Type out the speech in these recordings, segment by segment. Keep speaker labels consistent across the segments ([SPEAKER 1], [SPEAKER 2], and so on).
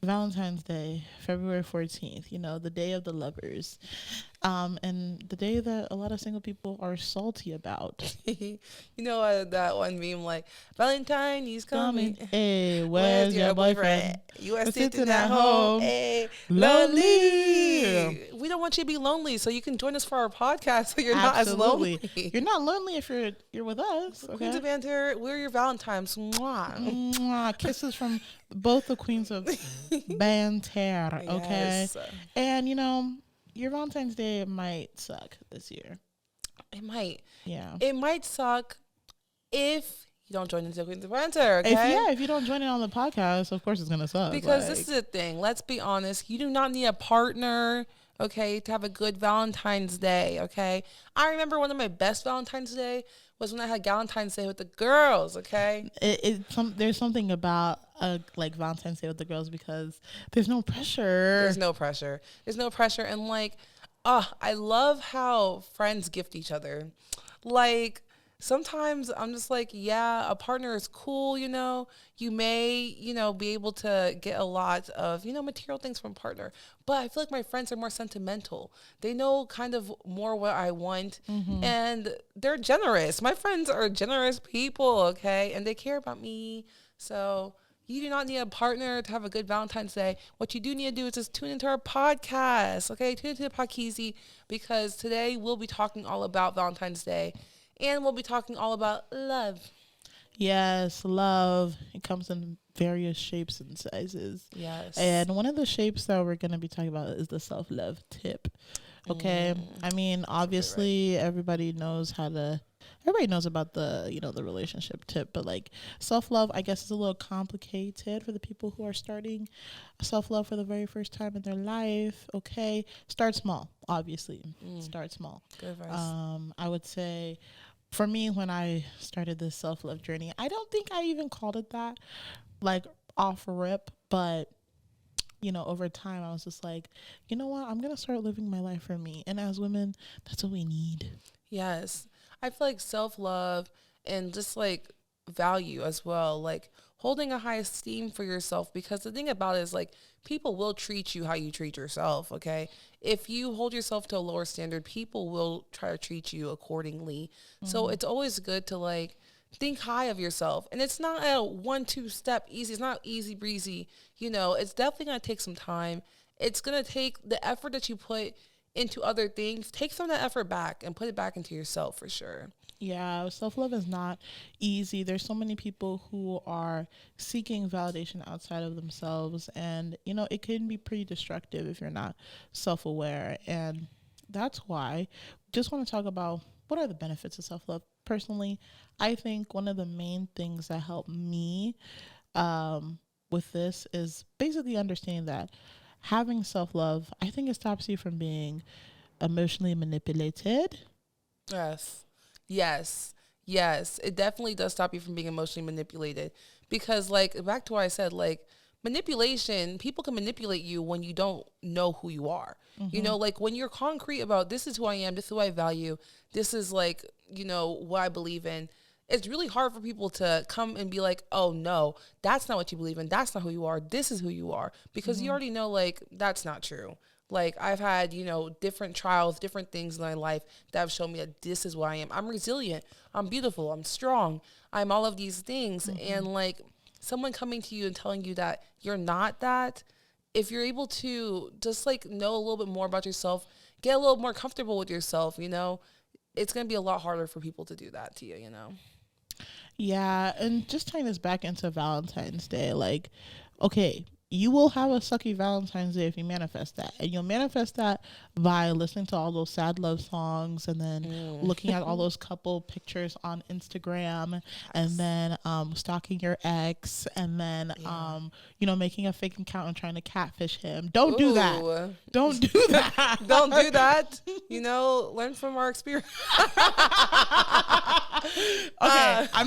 [SPEAKER 1] Valentine's Day, February 14th, the day of the lovers. And the day that a lot of single people are salty about.
[SPEAKER 2] That one meme like, Valentine, he's coming.
[SPEAKER 1] Hey,
[SPEAKER 2] Where's
[SPEAKER 1] where's
[SPEAKER 2] your
[SPEAKER 1] your boyfriend?
[SPEAKER 2] boyfriend? You are
[SPEAKER 1] We're
[SPEAKER 2] sitting at home. Hey, lonely.
[SPEAKER 1] Lonely.
[SPEAKER 2] We don't want you to be lonely, so you can join us for our podcast so you're not as
[SPEAKER 1] Absolutely.
[SPEAKER 2] lonely.
[SPEAKER 1] You're not lonely if you're with us.
[SPEAKER 2] Queens
[SPEAKER 1] Okay.
[SPEAKER 2] of Banter, we're your Valentines. Mwah.
[SPEAKER 1] Mwah. Kisses from both the queens of Banter. Okay.
[SPEAKER 2] Yes.
[SPEAKER 1] And your Valentine's Day might suck this year.
[SPEAKER 2] It might.
[SPEAKER 1] Yeah.
[SPEAKER 2] It might suck if you don't join into Queens of Banter, okay?
[SPEAKER 1] If you don't join in on the podcast, of course it's gonna suck.
[SPEAKER 2] Because this is the thing. Let's be honest. You do not need a partner, okay, to have a good Valentine's Day, okay? I remember one of my best Valentine's Day was when I had Valentine's Day with the girls, okay?
[SPEAKER 1] There's something about like Valentine's Day with the girls because there's no pressure.
[SPEAKER 2] There's no pressure. And I love how friends gift each other. Like, sometimes I'm just like, yeah, a partner is cool, You may, be able to get a lot of, material things from a partner. But I feel like my friends are more sentimental. They know kind of more what I want. Mm-hmm. And they're generous. My friends are generous people, okay? And they care about me. So you do not need a partner to have a good Valentine's Day. What you do need to do is just tune into our podcast, okay? Tune into the Podkeezy, because today we'll be talking all about Valentine's Day. And we'll be talking all about love.
[SPEAKER 1] Yes, love. It comes in various shapes and sizes.
[SPEAKER 2] Yes.
[SPEAKER 1] And one of the shapes that we're going to be talking about is the self-love tip. Okay? I mean, obviously, everybody knows about the, the relationship tip. But, like, self-love, I guess, is a little complicated for the people who are starting self-love for the very first time in their life. Okay? Start small, obviously. Start small.
[SPEAKER 2] Good advice.
[SPEAKER 1] I would say, for me, when I started this self-love journey, I don't think I even called it that, like, off rip, but over time I was just like, you know what, I'm gonna start living my life for me. And as women, that's what we need.
[SPEAKER 2] Yes. I feel like self-love and just like value as well, like holding a high esteem for yourself, because the thing about it is, like, people will treat you how you treat yourself, okay? If you hold yourself to a lower standard, people will try to treat you accordingly. Mm-hmm. So it's always good to, like, think high of yourself. And it's not a 1-2 step easy. It's not easy breezy. It's definitely going to take some time. It's going to take the effort that you put into other things. Take some of that effort back and put it back into yourself for sure.
[SPEAKER 1] Yeah, self-love is not easy. There's so many people who are seeking validation outside of themselves. And, it can be pretty destructive if you're not self-aware. And that's why I just want to talk about what are the benefits of self-love. Personally, I think one of the main things that helped me with this is basically understanding that having self-love, I think it stops you from being emotionally manipulated.
[SPEAKER 2] Yes. It definitely does stop you from being emotionally manipulated, because, like, back to what I said, like, manipulation, people can manipulate you when you don't know who you are. Mm-hmm. Like, when you're concrete about, this is who I am, this is who I value, this is, like, what I believe in, it's really hard for people to come and be like, oh, no, that's not what you believe in. That's not who you are. This is who you are. Because you already know, like, that's not true. Like, I've had, different trials, different things in my life that have shown me that this is what I am. I'm resilient. I'm beautiful. I'm strong. I'm all of these things. Mm-hmm. And, like, someone coming to you and telling you that you're not that, if you're able to just, like, know a little bit more about yourself, get a little more comfortable with yourself, it's going to be a lot harder for people to do that to you,
[SPEAKER 1] Yeah, and just tying this back into Valentine's Day, like, okay, you will have a sucky Valentine's Day if you manifest that. And you'll manifest that by listening to all those sad love songs and then looking at all those couple pictures on Instagram and then stalking your ex and then, making a fake account and trying to catfish him. Don't do that. Don't do that.
[SPEAKER 2] Don't do that. Learn from our experience.
[SPEAKER 1] Okay, I'm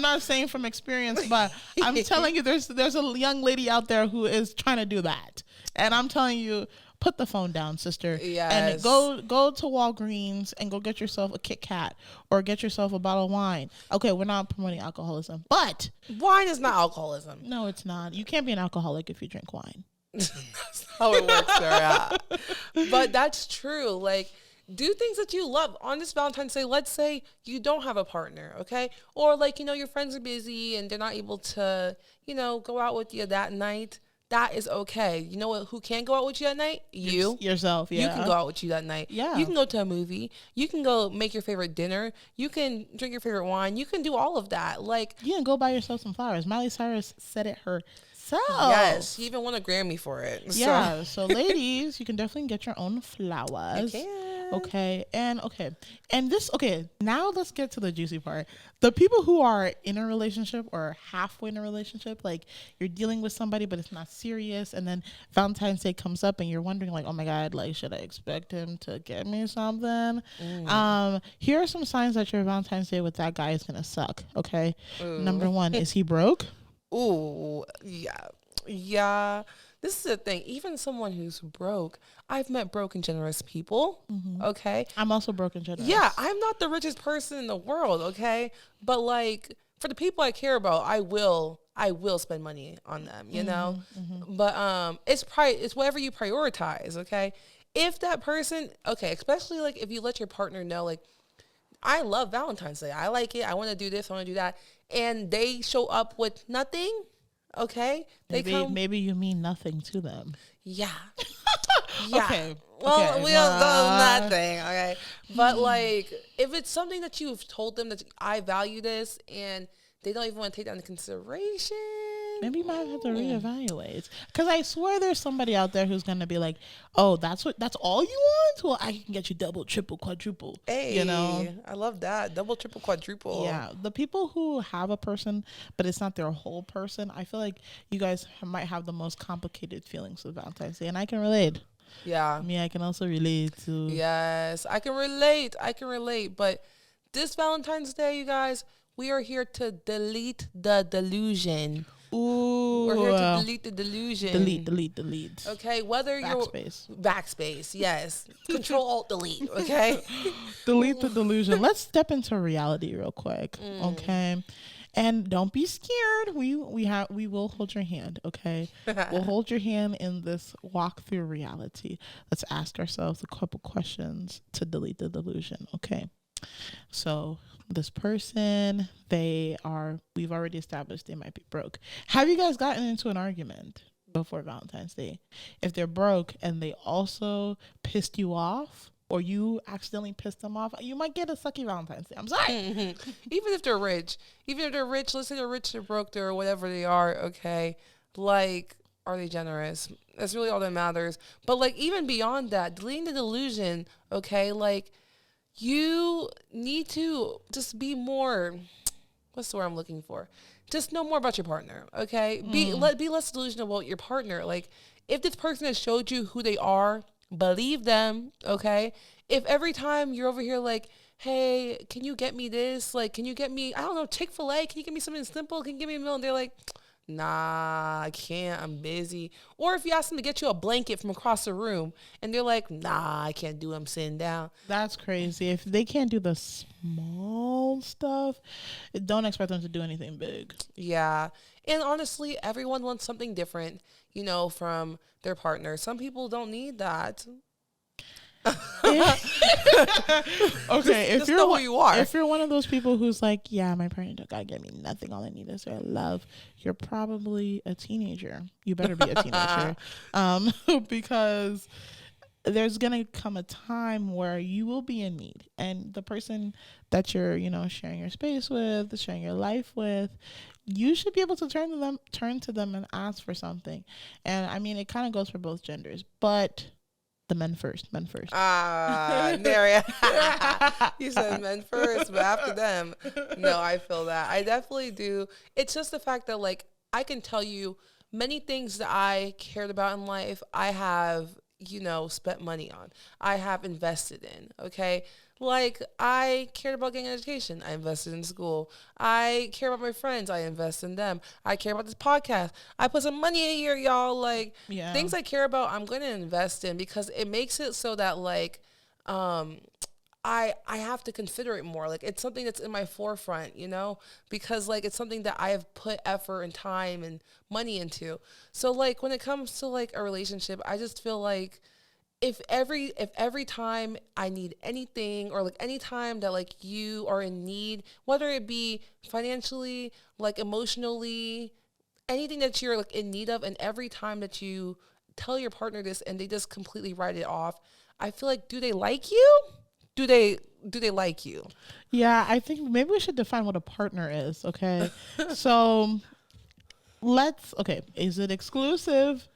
[SPEAKER 1] not saying from experience, but I'm telling you there's a young lady out there who is trying to do that. And I'm telling you, put the phone down, sister, and
[SPEAKER 2] Yes.
[SPEAKER 1] go to Walgreens and go get yourself a Kit Kat or get yourself a bottle of wine. Okay, we're not promoting alcoholism, but
[SPEAKER 2] Wine is not alcoholism.
[SPEAKER 1] no, it's not. You can't be an alcoholic if you drink wine.
[SPEAKER 2] That's how it works, Sarah. But that's true. Like, do things that you love on this Valentine's Day. Let's say you don't have a partner, okay? Or like, your friends are busy and they're not able to, go out with you that night. That is okay. You know what? Who can go out with you that night? You.
[SPEAKER 1] Yourself, yeah.
[SPEAKER 2] You can go out with you that night.
[SPEAKER 1] Yeah.
[SPEAKER 2] You can go to a movie. You can go make your favorite dinner. You can drink your favorite wine. You can do all of that. Like,
[SPEAKER 1] You can go buy yourself some flowers. Miley Cyrus said it herself.
[SPEAKER 2] yes, she even won a Grammy for it.
[SPEAKER 1] Yeah. So ladies, you can definitely get your own flowers.
[SPEAKER 2] You can.
[SPEAKER 1] Okay. And this, okay, now let's get to the juicy part. The people who are in a relationship or halfway in a relationship, like you're dealing with somebody, but it's not serious. And then Valentine's Day comes up and you're wondering like, oh my God, like, should I expect him to get me something? Here are some signs that your Valentine's Day with that guy is going to suck. Okay.
[SPEAKER 2] Ooh.
[SPEAKER 1] Number one, is he broke?
[SPEAKER 2] Ooh, yeah. Yeah. This is the thing. Even someone who's broke, I've met broke and generous people. Okay.
[SPEAKER 1] I'm also broke and generous.
[SPEAKER 2] Yeah, I'm not the richest person in the world, okay? But like for the people I care about, I will spend money on them, you know? But it's whatever you prioritize, okay? If that person, okay, especially like if you let your partner know like I love Valentine's Day. I like it. I want to do this, I want to do that. And they show up with nothing, okay?
[SPEAKER 1] Maybe you mean nothing to them.
[SPEAKER 2] Yeah. Yeah.
[SPEAKER 1] Okay.
[SPEAKER 2] Well,
[SPEAKER 1] Okay.
[SPEAKER 2] we don't know nothing, okay? But like, if it's something that you've told them that I value this, and they don't even want to take that into consideration,
[SPEAKER 1] Maybe you might have to reevaluate. Because I swear there's somebody out there who's gonna be like, "Oh, that's all you want? Well, I can get you double, triple, quadruple."
[SPEAKER 2] hey,
[SPEAKER 1] You know?
[SPEAKER 2] I love that double, triple, quadruple.
[SPEAKER 1] Yeah, the people who have a person, but it's not their whole person. I feel like you guys might have the most complicated feelings with Valentine's Day, and I can relate.
[SPEAKER 2] Yeah.
[SPEAKER 1] I can also relate to.
[SPEAKER 2] Yes, I can relate. I can relate. But this Valentine's Day, you guys, we are here to delete the delusion.
[SPEAKER 1] Ooh.
[SPEAKER 2] We're here to delete the delusion.
[SPEAKER 1] Delete.
[SPEAKER 2] Okay, whether
[SPEAKER 1] Backspace.
[SPEAKER 2] you're backspace, yes. Control Alt Delete. Okay.
[SPEAKER 1] Delete the delusion. Let's step into reality real quick, okay? And don't be scared. We will hold your hand, okay? We'll hold your hand in this walk through reality. Let's ask ourselves a couple questions to delete the delusion, okay? So this person, we've already established they might be broke. Have you guys gotten into an argument before Valentine's Day? If they're broke and they also pissed you off, or you accidentally pissed them off, you might get a sucky Valentine's Day. I'm sorry.
[SPEAKER 2] Even if they're rich, let's say they're rich, they're broke, they're whatever they are, okay? Like, are they generous? That's really all that matters. But like, even beyond that, deleting the delusion, okay? Like, you need to just be more, what's the word I'm looking for? Just know more about your partner, okay? Be less delusional about your partner. Like, if this person has showed you who they are, believe them, okay? If every time you're over here like, hey, can you get me this? Like, can you get me, I don't know, Chick-fil-A? Can you get me something simple? Can you give me a meal? And they're like, nah, I can't, I'm busy. Or if you ask them to get you a blanket from across the room and they're like, nah, I can't do it, I'm sitting down.
[SPEAKER 1] That's crazy. If they can't do the small stuff, don't expect them to do anything big.
[SPEAKER 2] Yeah. And honestly, everyone wants something different, from their partner. Some people don't need that.
[SPEAKER 1] Okay,
[SPEAKER 2] just know who you are.
[SPEAKER 1] If you're one of those people who's like, yeah, my partner don't gotta get me nothing, all I need is their love, you're probably a teenager. You better be a teenager. Because there's gonna come a time where you will be in need, and the person that you're sharing your space with, sharing your life with, you should be able to turn to them and ask for something. And I mean, it kind of goes for both genders, but the men first.
[SPEAKER 2] There you said men first, but after them. No, I feel that. I definitely do. It's just the fact that, like, I can tell you many things that I cared about in life, I have spent money on. I have invested in, okay? Like, I cared about getting an education. I invested in school. I care about my friends. I invest in them. I care about this podcast. I put some money in here, y'all. Like,
[SPEAKER 1] Yeah.
[SPEAKER 2] things I care about, I'm going to invest in because it makes it so that, like, um, I have to consider it more. Like, it's something that's in my forefront, because like it's something that I have put effort and time and money into. So like when it comes to like a relationship, I just feel like if every time I need anything, or like any time that like you are in need, whether it be financially, like emotionally, anything that you're like in need of, and every time that you tell your partner this and they just completely write it off, I feel like, do they like you? Do they like you?
[SPEAKER 1] Yeah, I think maybe we should define what a partner is, okay? So okay, is it exclusive?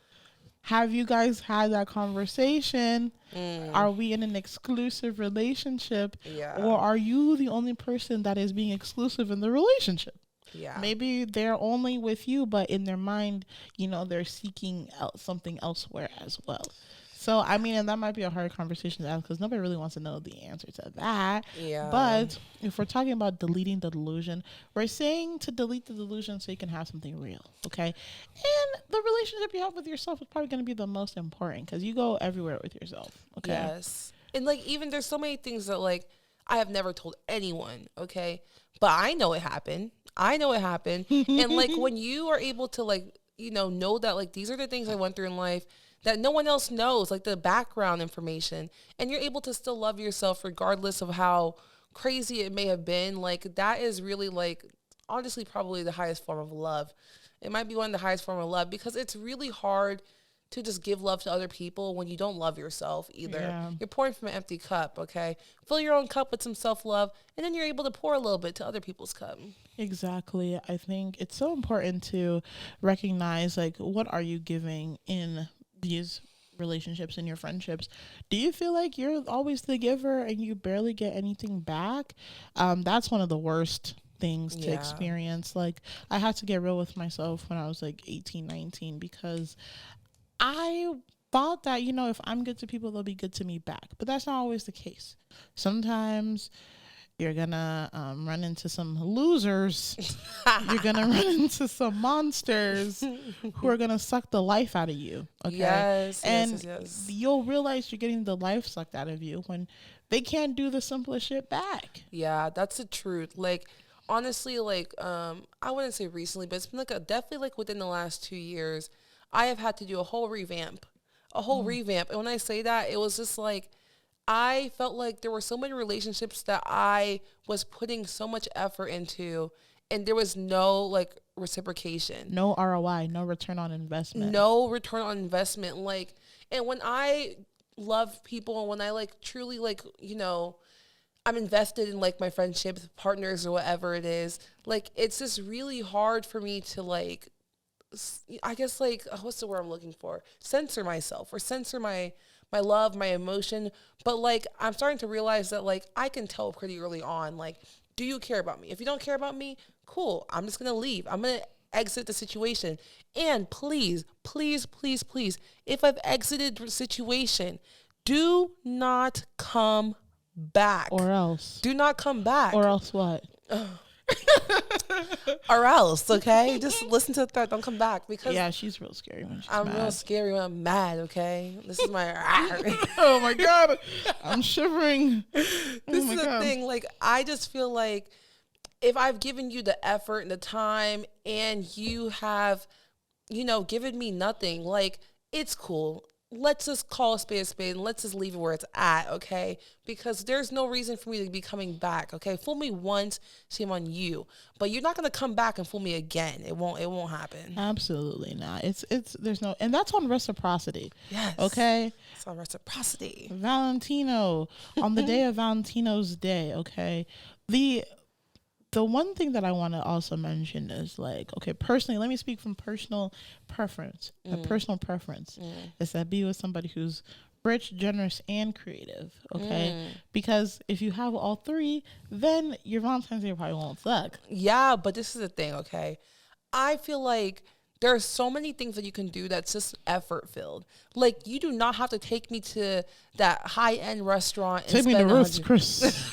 [SPEAKER 1] Have you guys had that conversation?
[SPEAKER 2] Mm,
[SPEAKER 1] Are we in an exclusive relationship?
[SPEAKER 2] yeah.
[SPEAKER 1] Or are you the only person that is being exclusive in the relationship?
[SPEAKER 2] Yeah.
[SPEAKER 1] Maybe they're only with you, but in their mind, they're seeking out something elsewhere as well. So, I mean, and that might be a hard conversation to ask because nobody really wants to know the answer to that.
[SPEAKER 2] Yeah.
[SPEAKER 1] But if we're talking about deleting the delusion, we're saying to delete the delusion so you can have something real, okay? And the relationship you have with yourself is probably going to be the most important because you go everywhere with yourself, okay?
[SPEAKER 2] Yes. And like even there's so many things that like I have never told anyone, okay? But I know it happened. I know it happened. And like when you are able to like, know that like these are the things I went through in life that no one else knows, like the background information, and you're able to still love yourself regardless of how crazy it may have been, like that is really like honestly probably the highest form of love. It might be one of the highest form of love because it's really hard to just give love to other people when you don't love yourself either.
[SPEAKER 1] Yeah.
[SPEAKER 2] You're pouring from an empty cup, okay? Fill your own cup with some self-love, and then you're able to pour a little bit to other people's cup.
[SPEAKER 1] Exactly. I think it's so important to recognize like what are you giving in these relationships and your friendships. Do you feel like you're always the giver and you barely get anything back? That's one of the worst things to
[SPEAKER 2] Yeah.
[SPEAKER 1] experience. Like I had to get real with myself when I was like 18, 19 because I thought that, if I'm good to people, they'll be good to me back. But that's not always the case. Sometimes you're gonna run into some losers. You're gonna run into some monsters who are gonna suck the life out of you. Okay,
[SPEAKER 2] Yes, yes,
[SPEAKER 1] and
[SPEAKER 2] yes, yes.
[SPEAKER 1] you'll realize you're getting the life sucked out of you when they can't do the simplest shit back.
[SPEAKER 2] Yeah, that's the truth. Like honestly, like I wouldn't say recently, but it's been like definitely like within the last 2 years, I have had to do a whole revamp. A whole
[SPEAKER 1] Mm.
[SPEAKER 2] revamp. And when I say that, it was just like I felt like there were so many relationships that I was putting so much effort into, and there was no like reciprocation,
[SPEAKER 1] No ROI, no return on investment.
[SPEAKER 2] no return on investment. Like, and when I love people and when I like truly like, I'm invested in like my friendships, partners, or whatever it is, like it's just really hard for me to like, I guess like what's the word I'm looking for? Censor myself or censor my love, my emotion. But like I'm starting to realize that like I can tell pretty early on, like, do you care about me? If you don't care about me, cool. I'm just gonna leave. I'm gonna exit the situation. And please, please, please, please, if I've exited the situation, do not come back.
[SPEAKER 1] Or else.
[SPEAKER 2] Do not come back.
[SPEAKER 1] Or else what?
[SPEAKER 2] Or else, okay? Just listen to the threat. Don't come back because
[SPEAKER 1] Yeah, she's real scary when she's
[SPEAKER 2] I'm
[SPEAKER 1] mad.
[SPEAKER 2] real scary when I'm mad, okay? This is my
[SPEAKER 1] Oh my god, I'm shivering.
[SPEAKER 2] This
[SPEAKER 1] Oh my
[SPEAKER 2] is the
[SPEAKER 1] god.
[SPEAKER 2] thing. Like I just feel like if I've given you the effort and the time and you have, given me nothing, like it's cool. Let's just call a spade and let's just leave it where it's at, okay? Because there's no reason for me to be coming back, okay? Fool me once, shame on you. But you're not gonna come back and fool me again. It won't happen.
[SPEAKER 1] Absolutely not. It's there's no, and that's on reciprocity.
[SPEAKER 2] Yes.
[SPEAKER 1] Okay.
[SPEAKER 2] It's on reciprocity.
[SPEAKER 1] Valentino, on the day of Valentino's Day, okay. The one thing that I want to also mention is like, okay, personally, let me speak from personal preference. My personal preference is that be with somebody who's rich, generous, and creative. Okay, because if you have all three, then your Valentine's Day probably won't suck.
[SPEAKER 2] Yeah, but this is the thing, okay? I feel like There are so many things that you can do that's just effort filled. Like, you do not have to take me to that high end restaurant and
[SPEAKER 1] Take me to
[SPEAKER 2] spend
[SPEAKER 1] Ruth's, Chris.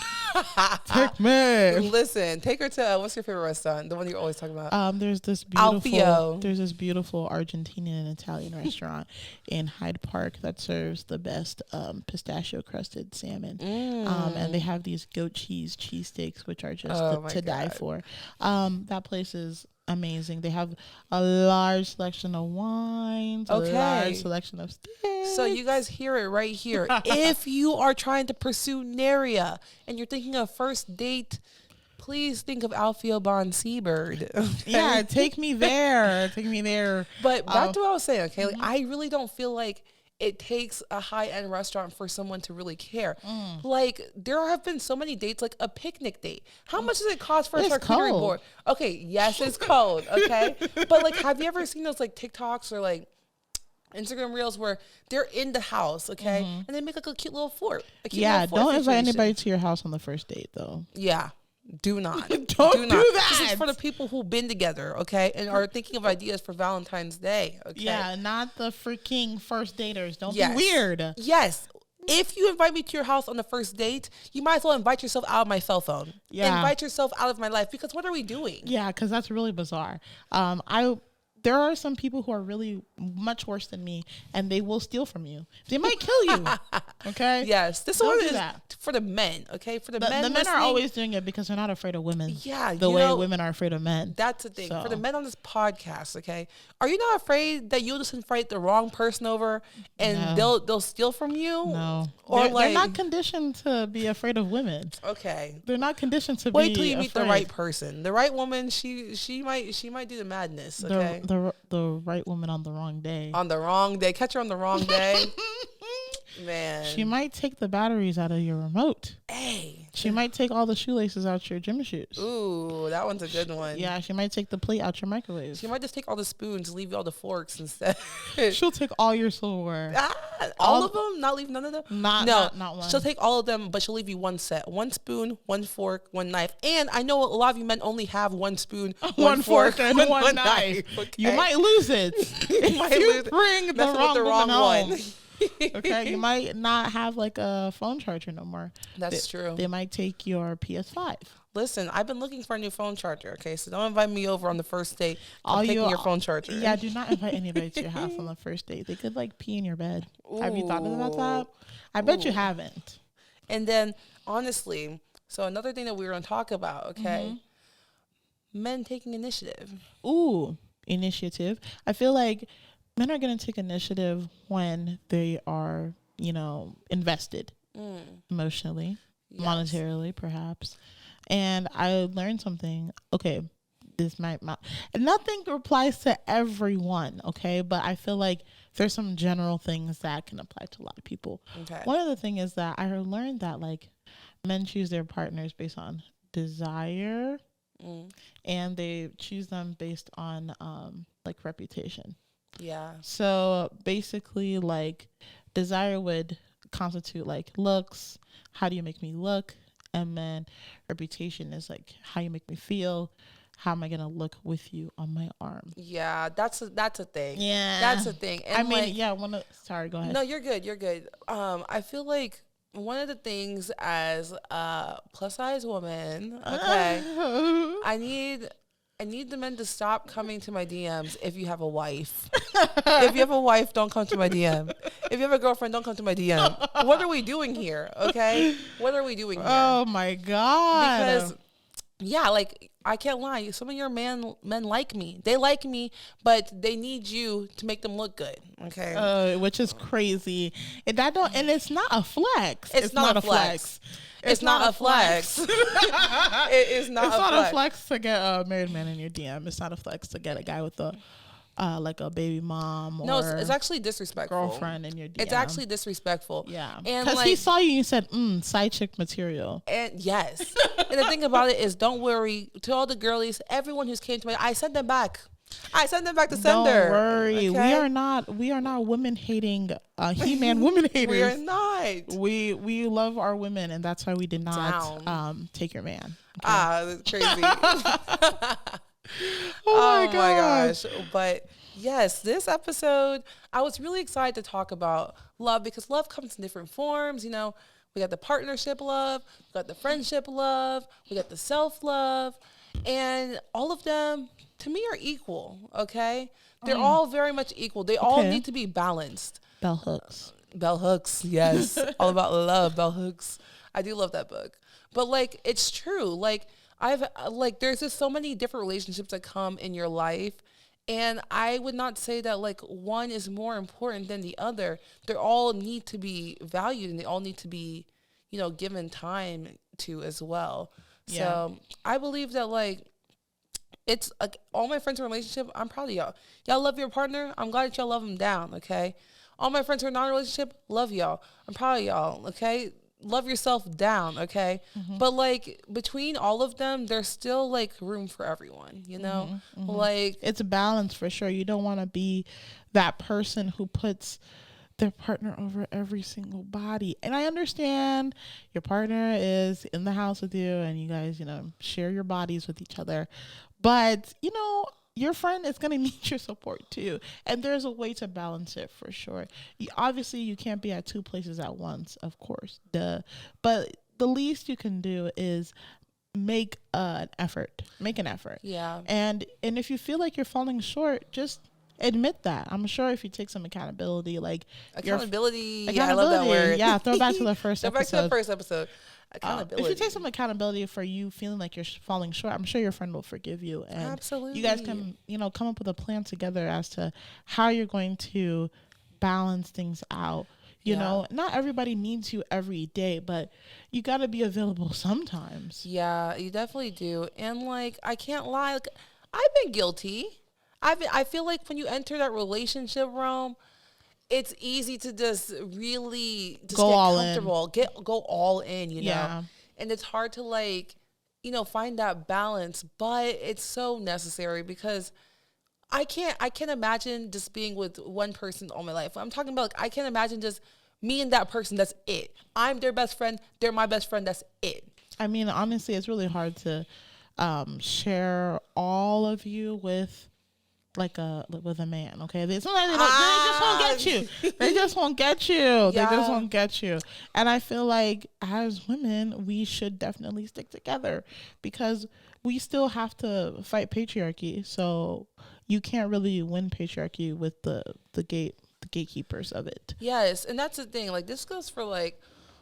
[SPEAKER 1] Take me.
[SPEAKER 2] Listen, take her to what's your favorite restaurant? The one you're always talking about.
[SPEAKER 1] There's this
[SPEAKER 2] Alfio.
[SPEAKER 1] beautiful Argentinian and Italian restaurant in Hyde Park that serves the best pistachio crusted salmon. And they have these goat cheesesteaks, which are just to die for. That place is amazing. They have a large selection of wines, a large selection of steaks.
[SPEAKER 2] So you guys hear it right here. If you are trying to pursue Naria and you're thinking of first date, please think of Alfio Bon Seabird. Okay?
[SPEAKER 1] Yeah, take me there. Take me there.
[SPEAKER 2] But back to what I was saying, okay? Like, I really don't feel like it takes a high-end restaurant for someone to really care. Like, there have been so many dates, like a picnic date. How much does it cost for a charcuterie board? Okay, yes, it's cold, okay? But, like, have you ever seen those, like, TikToks or, like, Instagram reels where they're in the house, okay? And they make, like, a cute little fort.
[SPEAKER 1] Don't invite anybody to your house on the first date, though.
[SPEAKER 2] Yeah. Do not.
[SPEAKER 1] Don't do that.
[SPEAKER 2] This is for the people who've been together, okay? And are thinking of ideas for Valentine's Day, okay?
[SPEAKER 1] Yeah, not the freaking first daters. Don't be weird.
[SPEAKER 2] Yes. If you invite me to your house on the first date, you might as well invite yourself out of my cell phone. Yeah. Invite yourself out of my life, because what are we doing?
[SPEAKER 1] Yeah, because that's really bizarre. There are some people who are really much worse than me, and they will steal from you. They might kill you. Okay.
[SPEAKER 2] Yes, this one is for the men. Okay, for the men.
[SPEAKER 1] The men are always doing it because they're not afraid of women.
[SPEAKER 2] Yeah,
[SPEAKER 1] the way women are afraid of men.
[SPEAKER 2] That's the thing. So. For the men on this podcast, okay, are you not afraid that you'll just invite the wrong person over and they'll steal from you?
[SPEAKER 1] No, or they're not conditioned to be afraid of women.
[SPEAKER 2] Okay,
[SPEAKER 1] they're not conditioned to
[SPEAKER 2] wait
[SPEAKER 1] be
[SPEAKER 2] till you meet
[SPEAKER 1] afraid.
[SPEAKER 2] the right person, the right woman. She might do the madness. Okay.
[SPEAKER 1] The right woman on the wrong day.
[SPEAKER 2] On the wrong day. Catch her on the wrong day. Man.
[SPEAKER 1] She might take the batteries out of your remote.
[SPEAKER 2] Hey.
[SPEAKER 1] She might take all the shoelaces out your gym shoes.
[SPEAKER 2] Ooh, that one's a good one.
[SPEAKER 1] Yeah, she might take the plate out your microwave.
[SPEAKER 2] She might just take all the spoons, leave you all the forks instead.
[SPEAKER 1] She'll take all your silverware.
[SPEAKER 2] All of them? Not leave none of them?
[SPEAKER 1] Not one.
[SPEAKER 2] She'll take all of them, but she'll leave you one set. One spoon, one fork, one knife. And I know a lot of you men only have one spoon, one fork, and one knife. Okay?
[SPEAKER 1] You might lose it. you bring the wrong one home. Okay, you might not have like a phone charger no more.
[SPEAKER 2] That's true.
[SPEAKER 1] They might take your PS5.
[SPEAKER 2] Listen, I've been looking for a new phone charger. Okay, so don't invite me over on the first date. I'm taking your phone charger.
[SPEAKER 1] Yeah, do not invite anybody to your house on the first date. They could like pee in your bed. Ooh. Have you thought about that? I bet you haven't.
[SPEAKER 2] And then, honestly, so another thing that we were going to talk about. Okay, men taking initiative.
[SPEAKER 1] Ooh, initiative. I feel like men are going to take initiative when they are, invested emotionally, monetarily, perhaps. And I learned something. Okay, this might not, and nothing applies to everyone. Okay, but I feel like there's some general things that can apply to a lot of people. Okay. One of the things is that I learned that like men choose their partners based on desire, and they choose them based on like reputation. Yeah. So basically, like, desire would constitute like looks. How do you make me look? And then reputation is like how you make me feel. How am I gonna look with you on my arm? Yeah,
[SPEAKER 2] that's a thing.
[SPEAKER 1] Yeah,
[SPEAKER 2] that's a thing. And
[SPEAKER 1] I mean, sorry, go ahead.
[SPEAKER 2] No, you're good. You're good. I feel like one of the things as a plus size woman, okay, I need the men to stop coming to my DMs if you have a wife. If you have a wife, don't come to my DM. If you have a girlfriend, don't come to my DM. What are we doing here? Okay? What are we doing here?
[SPEAKER 1] Oh my God.
[SPEAKER 2] Because, yeah, like, I can't lie. Some of your men like me. They like me, but they need you to make them look good. Okay?
[SPEAKER 1] Which is crazy. And it's not a flex.
[SPEAKER 2] It's not a flex. It's not a flex. It is not.
[SPEAKER 1] It's not a flex to get a married man in your DM. It's not a flex to get a guy with like a baby mom.
[SPEAKER 2] No, it's actually disrespectful.
[SPEAKER 1] Girlfriend in your DM.
[SPEAKER 2] It's actually disrespectful.
[SPEAKER 1] Yeah, because he saw you and said, "Side chick material."
[SPEAKER 2] And yes, and the thing about it is, don't worry. To all the girlies, everyone who's came to me, I sent them back. I sent them back to sender.
[SPEAKER 1] Don't worry. Okay? We are not women hating He-Man women haters.
[SPEAKER 2] We are not.
[SPEAKER 1] We love our women, and that's why we did not take your man.
[SPEAKER 2] Okay? That's crazy.
[SPEAKER 1] Oh my gosh.
[SPEAKER 2] But Yes, this episode, I was really excited to talk about love because love comes in different forms. We got the partnership love, we got the friendship love, we got the self love, and all of them to me are equal, okay? They're
[SPEAKER 1] Mm,
[SPEAKER 2] all very much equal. They all
[SPEAKER 1] okay.
[SPEAKER 2] need to be balanced.
[SPEAKER 1] Bell hooks.
[SPEAKER 2] Bell hooks, yes. All about love, bell hooks. I do love that book. But like it's true. Like there's just so many different relationships that come in your life, and I would not say that like one is more important than the other. They all need to be valued and they all need to be, given time to as well.
[SPEAKER 1] Yeah.
[SPEAKER 2] So, I believe that like it's like all my friends in a relationship, I'm proud of y'all. Y'all love your partner. I'm glad that y'all love them down, okay? All my friends who are not in a relationship, love y'all. I'm proud of y'all, okay? Love yourself down, okay?
[SPEAKER 1] Mm-hmm.
[SPEAKER 2] But like between all of them, there's still like room for everyone,
[SPEAKER 1] Mm-hmm. Mm-hmm.
[SPEAKER 2] Like
[SPEAKER 1] It's a balance for sure. You don't want to be that person who puts their partner over every single body. And I understand your partner is in the house with you and you guys, share your bodies with each other. But, your friend is going to need your support too. And there's a way to balance it for sure. Obviously, you can't be at two places at once, of course. Duh. But the least you can do is make an effort. Make an effort.
[SPEAKER 2] yeah.
[SPEAKER 1] And if you feel like you're falling short, just admit that. I'm sure if you take some accountability, like
[SPEAKER 2] Accountability.
[SPEAKER 1] your
[SPEAKER 2] I love that word.
[SPEAKER 1] yeah, throw back to the first
[SPEAKER 2] Go back to the
[SPEAKER 1] episode.
[SPEAKER 2] first episode.
[SPEAKER 1] If
[SPEAKER 2] Accountability.
[SPEAKER 1] you take some accountability for you feeling like you're falling short, I'm sure your friend will forgive you, and
[SPEAKER 2] Absolutely.
[SPEAKER 1] you guys can, come up with a plan together as to how you're going to balance things out. Not everybody needs you every day, but you got to be available sometimes.
[SPEAKER 2] Yeah, you definitely do. And like I can't lie, like, I've been guilty. I feel like when you enter that relationship realm, it's easy to just really just
[SPEAKER 1] Go
[SPEAKER 2] get
[SPEAKER 1] all in.
[SPEAKER 2] comfortable, go all in.
[SPEAKER 1] Yeah.
[SPEAKER 2] And it's hard to like, find that balance, but it's so necessary because I can't imagine just being with one person all my life. I'm talking about like I can't imagine just me and that person, that's it. I'm their best friend, they're my best friend, that's it.
[SPEAKER 1] I mean, honestly, it's really hard to share all of you with with a man. Okay, sometimes they just won't get you. They just won't get you. They just won't get you. And I feel like as women, we should definitely stick together because we still have to fight patriarchy. So you can't really win patriarchy with the gatekeepers of it.
[SPEAKER 2] Yes, and that's the thing. Like this goes for like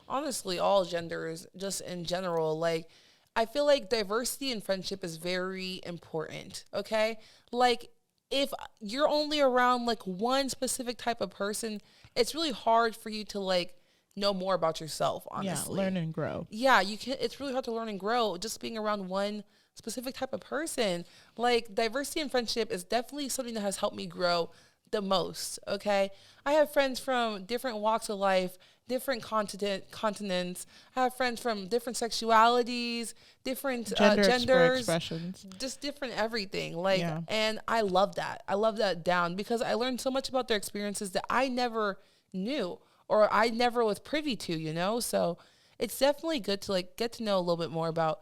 [SPEAKER 2] honestly all genders, just in general. Like I feel like diversity in friendship is very important. Okay, like if you're only around like one specific type of person, it's really hard for you to like know more about yourself. Honestly,
[SPEAKER 1] Yeah, learn and grow.
[SPEAKER 2] yeah, you can. It's really hard to learn and grow just being around one specific type of person. Like diversity in friendship is definitely something that has helped me grow the most. Okay, I have friends from different walks of life, different continents. I have friends from different sexualities, different genders,
[SPEAKER 1] expressions.
[SPEAKER 2] just different everything. Like,
[SPEAKER 1] Yeah.
[SPEAKER 2] and I love that. I love that down because I learned so much about their experiences that I never knew or I never was privy to. So it's definitely good to like get to know a little bit more about,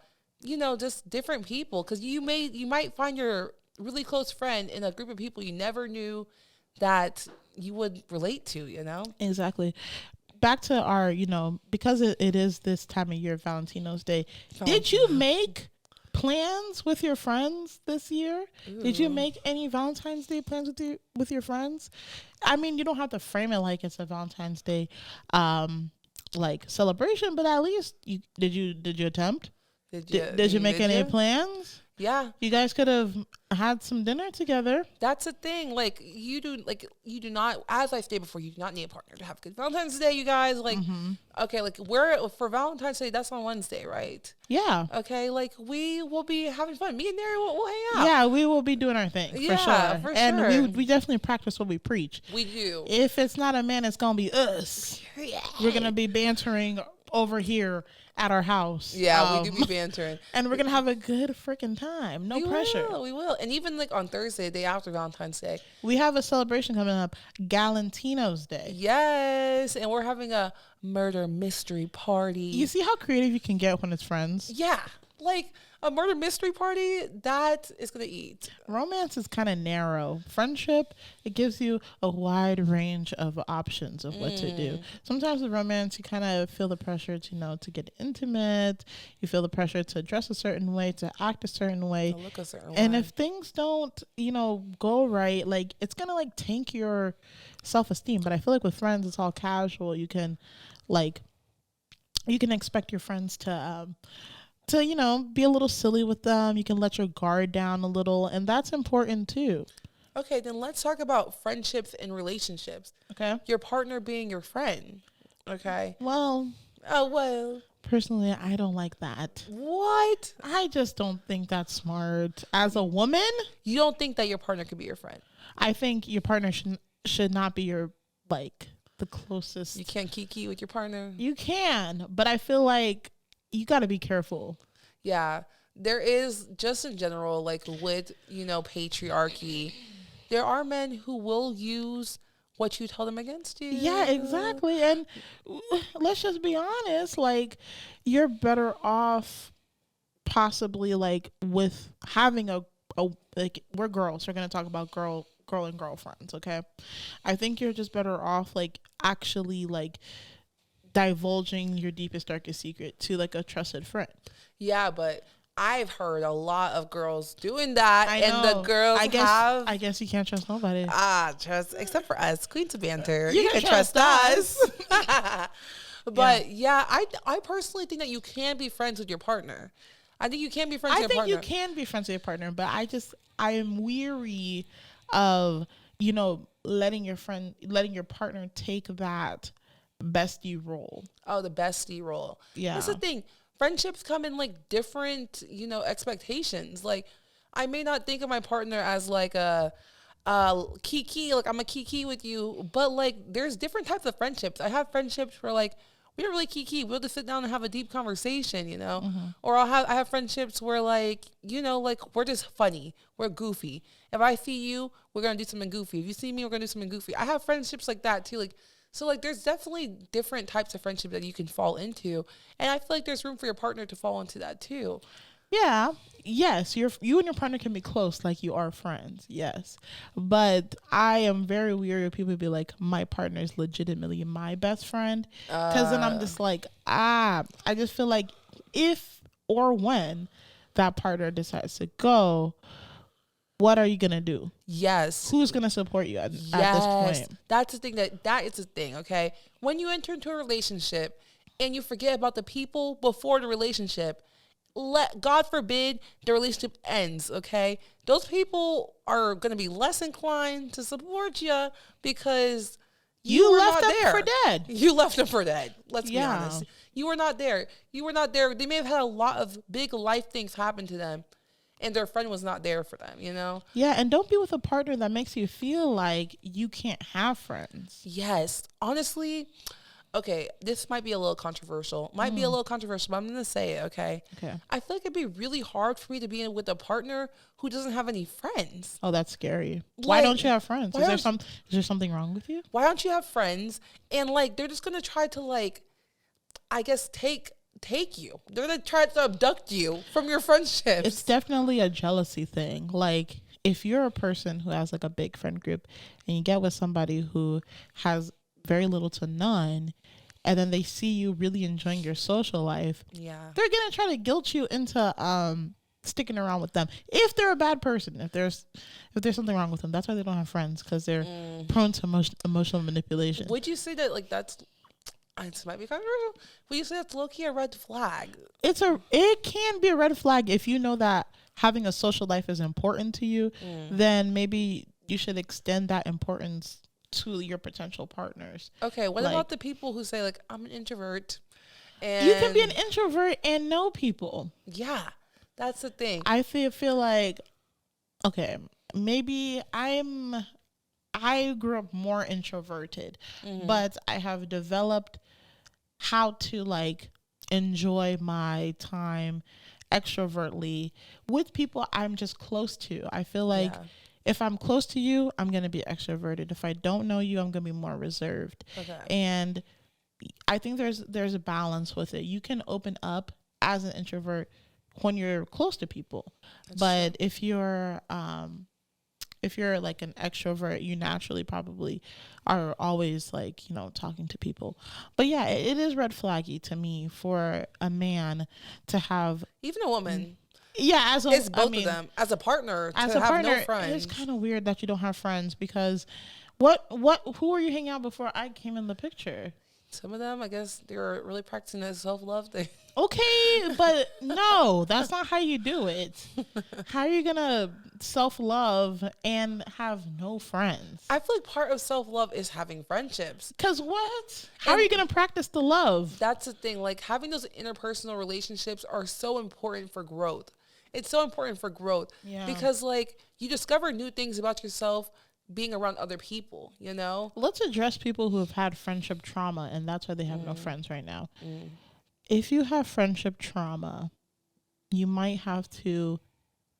[SPEAKER 2] just different people. Cause you might find your really close friend in a group of people you never knew that you would relate to.
[SPEAKER 1] Exactly. Back to our, because it is this time of year, Valentino's Day. Did you make plans with your friends this year?
[SPEAKER 2] Ooh.
[SPEAKER 1] Did you make any Valentine's Day plans with your friends? I mean, you don't have to frame it like it's a Valentine's Day, like celebration, but at least did you attempt? Did you make any plans?
[SPEAKER 2] Yeah.
[SPEAKER 1] You guys could have had some dinner together.
[SPEAKER 2] That's a thing. Like you do not, as I stated before, you do not need a partner to have a good Valentine's Day, you guys. Like, okay, like for Valentine's Day, that's on Wednesday, right?
[SPEAKER 1] Yeah.
[SPEAKER 2] Okay, like we will be having fun. Me and Mary will hang out.
[SPEAKER 1] Yeah, we will be doing our thing
[SPEAKER 2] Yeah,
[SPEAKER 1] for sure.
[SPEAKER 2] for
[SPEAKER 1] And
[SPEAKER 2] sure.
[SPEAKER 1] we definitely practice what we preach.
[SPEAKER 2] We do.
[SPEAKER 1] If it's not a man, it's gonna be us. We're gonna be bantering over here at our house.
[SPEAKER 2] Yeah, we do be bantering.
[SPEAKER 1] And we're gonna have a good freaking time. No pressure.
[SPEAKER 2] We will. And even like on Thursday, day after Valentine's Day,
[SPEAKER 1] We have a celebration coming up, Galantino's Day.
[SPEAKER 2] yes, and we're having a murder mystery party.
[SPEAKER 1] You see how creative you can get when it's friends?
[SPEAKER 2] Yeah. like a murder mystery party, that is gonna eat.
[SPEAKER 1] Romance is kind of narrow. Friendship, it gives you a wide range of options of what to do. Sometimes with romance, you kind of feel the pressure to, to get intimate. You feel the pressure to dress a certain way, to act a certain way.
[SPEAKER 2] To look a certain
[SPEAKER 1] And
[SPEAKER 2] way.
[SPEAKER 1] if things don't, go right, like it's going to like tank your self-esteem. But I feel like with friends, it's all casual. Like, you can expect your friends to be a little silly with them. You can let your guard down a little, and that's important too.
[SPEAKER 2] Okay, then let's talk about friendships and relationships.
[SPEAKER 1] Okay.
[SPEAKER 2] Your partner being your friend. Okay.
[SPEAKER 1] Well,
[SPEAKER 2] Oh, well.
[SPEAKER 1] personally, I don't like that.
[SPEAKER 2] What?
[SPEAKER 1] I just don't think that's smart. As a woman,
[SPEAKER 2] You don't think that your partner could be your friend?
[SPEAKER 1] I think your partner should not be your like the closest.
[SPEAKER 2] You can't kiki with your partner?
[SPEAKER 1] You can, but I feel like you got to be careful.
[SPEAKER 2] Yeah. There is, just in general, like with, patriarchy, there are men who will use what you tell them against you.
[SPEAKER 1] Yeah, exactly. And let's just be honest, like you're better off possibly like with having a like we're girls. We're going to talk about girl and girlfriends, okay? I think you're just better off like actually like divulging your deepest darkest secret to like a trusted friend.
[SPEAKER 2] Yeah, but I've heard a lot of girls doing that,
[SPEAKER 1] I
[SPEAKER 2] and the
[SPEAKER 1] know.
[SPEAKER 2] girls
[SPEAKER 1] I guess you can't trust nobody.
[SPEAKER 2] trust, except for us, Queens of Banter.
[SPEAKER 1] You
[SPEAKER 2] You
[SPEAKER 1] can
[SPEAKER 2] can trust
[SPEAKER 1] trust
[SPEAKER 2] us. But yeah, I personally think that you can be friends with your partner. I think you can be friends
[SPEAKER 1] I
[SPEAKER 2] with your
[SPEAKER 1] think
[SPEAKER 2] partner.
[SPEAKER 1] you can be friends with your partner, but I am weary of, letting your partner take that bestie role.
[SPEAKER 2] Oh, the bestie role.
[SPEAKER 1] Yeah.
[SPEAKER 2] That's the thing. Friendships come in like different, expectations. Like I may not think of my partner as like a kiki, like I'm a kiki with you, but like there's different types of friendships. I have friendships where like we don't really kiki. We'll just sit down and have a deep conversation, Or I have friendships where like, like we're just funny. We're goofy. If I see you, we're gonna do something goofy. If you see me, we're gonna do something goofy. I have friendships like that too. Like so like there's definitely different types of friendship that you can fall into. And I feel like there's room for your partner to fall into that too.
[SPEAKER 1] Yeah. Yes, you and your partner can be close like you are friends. Yes. But I am very weary of people who be like, my partner is legitimately my best friend. Because then I'm just like, I just feel like if or when that partner decides to go, what are you going to do?
[SPEAKER 2] Yes.
[SPEAKER 1] Who's going to support you at this point?
[SPEAKER 2] That's the thing that is the thing, okay? When you enter into a relationship and you forget about the people before the relationship, God forbid the relationship ends, okay? Those people are going to be less inclined to support you because you were
[SPEAKER 1] left
[SPEAKER 2] not
[SPEAKER 1] them
[SPEAKER 2] there.
[SPEAKER 1] for dead.
[SPEAKER 2] You left them for dead. Let's be
[SPEAKER 1] Yeah.
[SPEAKER 2] honest. You were not there. You were not there. They may have had a lot of big life things happen to them, and their friend was not there for them,
[SPEAKER 1] Yeah, and don't be with a partner that makes you feel like you can't have friends.
[SPEAKER 2] Yes. Honestly, okay, this might be a little controversial. But I'm going to say it, okay?
[SPEAKER 1] Okay.
[SPEAKER 2] I feel like it'd be really hard for me to be with a partner who doesn't have any friends.
[SPEAKER 1] Oh, that's scary. Why
[SPEAKER 2] Like,
[SPEAKER 1] don't you have friends?
[SPEAKER 2] why
[SPEAKER 1] Is
[SPEAKER 2] don't-
[SPEAKER 1] there something wrong with you?
[SPEAKER 2] Why don't you have friends? And like they're just going to try to like I guess take you. They're going to try to abduct you from your friendships.
[SPEAKER 1] It's definitely a jealousy thing. Like if you're a person who has like a big friend group and you get with somebody who has very little to none, and then they see you really enjoying your social life,
[SPEAKER 2] yeah.
[SPEAKER 1] they're gonna try to guilt you into sticking around with them. If they're a bad person, if there's something wrong with them, that's why they don't have friends, because they're prone to emotional manipulation.
[SPEAKER 2] Would you say that like that's this might be controversial? Would you say that's low key a red flag?
[SPEAKER 1] It can be a red flag if you know that having a social life is important to you. Then maybe you should extend that importance to your potential partners.
[SPEAKER 2] Okay, what about the people who say like I'm an introvert? And
[SPEAKER 1] You can be an introvert and know people.
[SPEAKER 2] yeah, that's the thing.
[SPEAKER 1] I feel like, okay, maybe I grew up more introverted, but I have developed how to like enjoy my time extrovertly with people I'm just close to. I feel like if I'm close to you, I'm going to be extroverted. If I don't know you, I'm going to be more reserved.
[SPEAKER 2] Okay.
[SPEAKER 1] And I think there's a balance with it. You can open up as an introvert when you're close to people.
[SPEAKER 2] That's
[SPEAKER 1] But if you're like an extrovert, you naturally probably are always like, talking to people. But yeah, it is red flaggy to me for a man to have,
[SPEAKER 2] even a woman.
[SPEAKER 1] yeah,
[SPEAKER 2] It's both of them as a partner
[SPEAKER 1] as
[SPEAKER 2] to
[SPEAKER 1] a
[SPEAKER 2] have
[SPEAKER 1] partner,
[SPEAKER 2] no friends.
[SPEAKER 1] it's kind of weird that you don't have friends because who were you hanging out before I came in the picture?
[SPEAKER 2] Some of them, I guess, they're really practicing that self-love thing.
[SPEAKER 1] Okay, but no, that's not how you do it. How are you gonna self-love and have no friends?
[SPEAKER 2] I feel like part of self-love is having friendships.
[SPEAKER 1] Because what? How are you gonna practice the love?
[SPEAKER 2] That's the thing. Like, having those interpersonal relationships are so important for growth. It's so important for growth.
[SPEAKER 1] Yeah.
[SPEAKER 2] Because, like, you discover new things about yourself being around other people,
[SPEAKER 1] Let's address people who have had friendship trauma, and that's why they have no friends right now. If you have friendship trauma, you might have to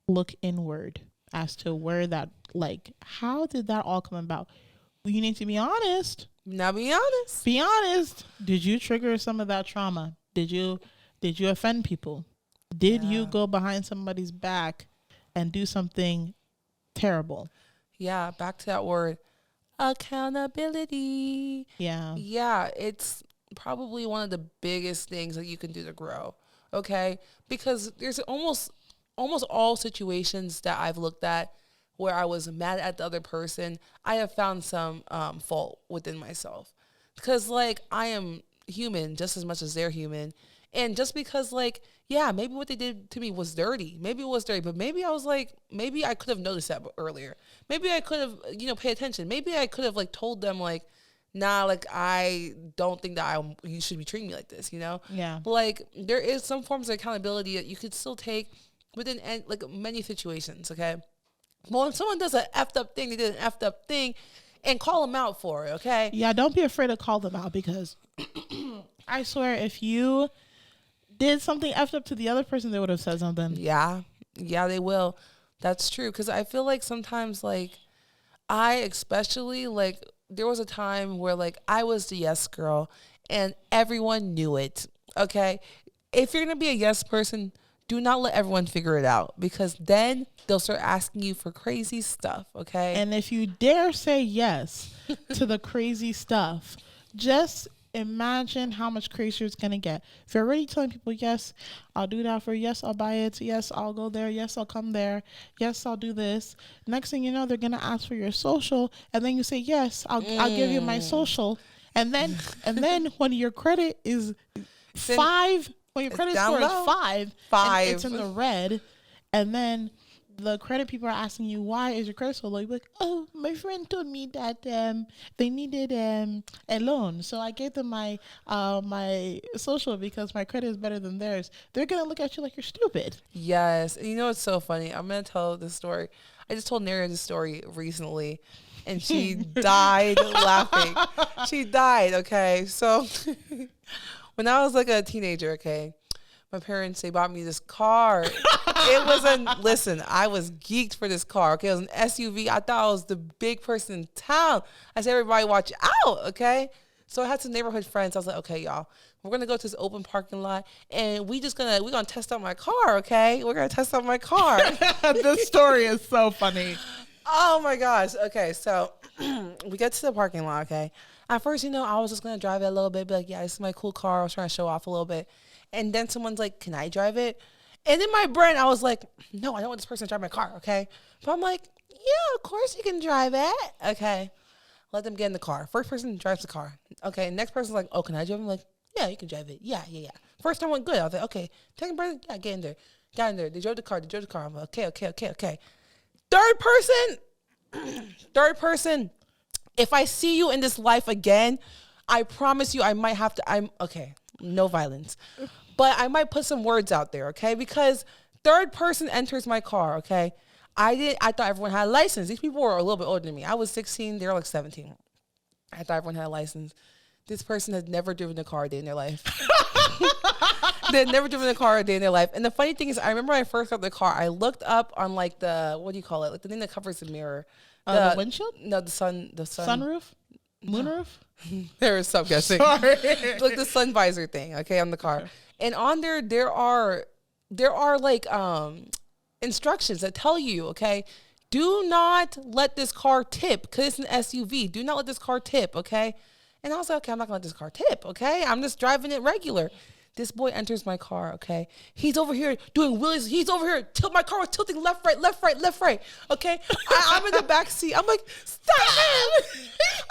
[SPEAKER 1] look inward as to where that, like, how did that all come about? You need to be honest.
[SPEAKER 2] Now be honest.
[SPEAKER 1] Be honest. Did you trigger some of that trauma? Did you offend people? Did you go behind somebody's back and do something terrible?
[SPEAKER 2] Yeah, back to that word, accountability.
[SPEAKER 1] Yeah.
[SPEAKER 2] Yeah, it's probably one of the biggest things that you can do to grow. Okay? Because there's almost all situations that I've looked at where I was mad at the other person, I have found some fault within myself. Because, like, I am human just as much as they're human. And just because, like, yeah, maybe what they did to me was dirty. Maybe it was dirty, but maybe I was like, maybe I could have noticed that earlier. Maybe I could have, pay attention. Maybe I could have, like, told them, like, nah, like, I don't think that you should be treating me like this,
[SPEAKER 1] Yeah.
[SPEAKER 2] But, like, there is some forms of accountability that you could still take within, like, many situations, okay? Well, when someone does an effed up thing, they did an effed up thing, and call them out for it, okay?
[SPEAKER 1] Yeah, don't be afraid to call them out because I swear if you did something effed up to the other person, they would have said something.
[SPEAKER 2] Yeah, they will. That's true. Because I feel like sometimes, like, I especially, like, there was a time where, like, I was the yes girl and everyone knew it, okay? If you're going to be a yes person, do not let everyone figure it out because then they'll start asking you for crazy stuff, okay?
[SPEAKER 1] And if you dare say yes to the crazy stuff, just imagine how much crazier it's going to get. If you're already telling people, yes, I'll do that for, yes, I'll buy it, yes, I'll go there, yes, I'll come there, yes, I'll do this. Next thing you know, they're going to ask for your social, and then you say, yes, I'll give you my social. And then when your credit is when your credit score is five, and it's in the red, and then the credit people are asking you, why is your credit so low? You're like, oh, my friend told me that they needed a loan, so I gave them my social because my credit is better than theirs. They're gonna look at you like you're stupid.
[SPEAKER 2] Yes. And it's so funny. I'm going to tell this story. I just told Nara this story recently, and she died laughing. She died, okay? So when I was like a teenager, okay, my parents, they bought me this car. Listen, I was geeked for this car, okay? It was an SUV. I thought I was the big person in town. I said, everybody watch out, okay? So I had some neighborhood friends. I was like, okay, y'all, we're going to go to this open parking lot, and we're going to test out my car, okay? We're going to test out my car.
[SPEAKER 1] This story is so funny.
[SPEAKER 2] Oh, my gosh. Okay, so we get to the parking lot, okay? At first, I was just going to drive it a little bit, be like, yeah, this is my cool car. I was trying to show off a little bit. And then someone's like, can I drive it? And in my brain, I was like, no, I don't want this person to drive my car, okay? But I'm like, yeah, of course you can drive it. Okay. Let them get in the car. First person drives the car. Okay. Next person's like, oh, can I drive it? I'm like, yeah, you can drive it. Yeah. First time went good. I was like, okay. Second person, yeah, get in there. Got in there. They drove the car. I'm like, okay. Third person. If I see you in this life again, I promise you I might have to, okay, no violence. But I might put some words out there, okay? Because third person enters my car, okay? I thought everyone had a license. These people were a little bit older than me. I was 16, they were like 17. I thought everyone had a license. This person had never driven a car a day in their life. They had never driven a car a day in their life. And the funny thing is, I remember when I first got the car, I looked up on like the, what do you call it? Like the thing that covers the mirror.
[SPEAKER 1] The windshield?
[SPEAKER 2] No, the sun.
[SPEAKER 1] Sunroof? Moonroof?
[SPEAKER 2] There is some guessing.
[SPEAKER 1] Sorry.
[SPEAKER 2] Like the sun visor thing, okay, on the car. And on there are there are like instructions that tell you, okay, do not let this car tip because it's an SUV. Do not let this car tip, okay? And I was like, okay, I'm not gonna let this car tip, okay? I'm just driving it regular. This boy enters my car, okay? He's over here doing wheelies. He's over here. My car was tilting left, right, left, right, left, right, okay? I'm in the back seat. I'm like, stop him!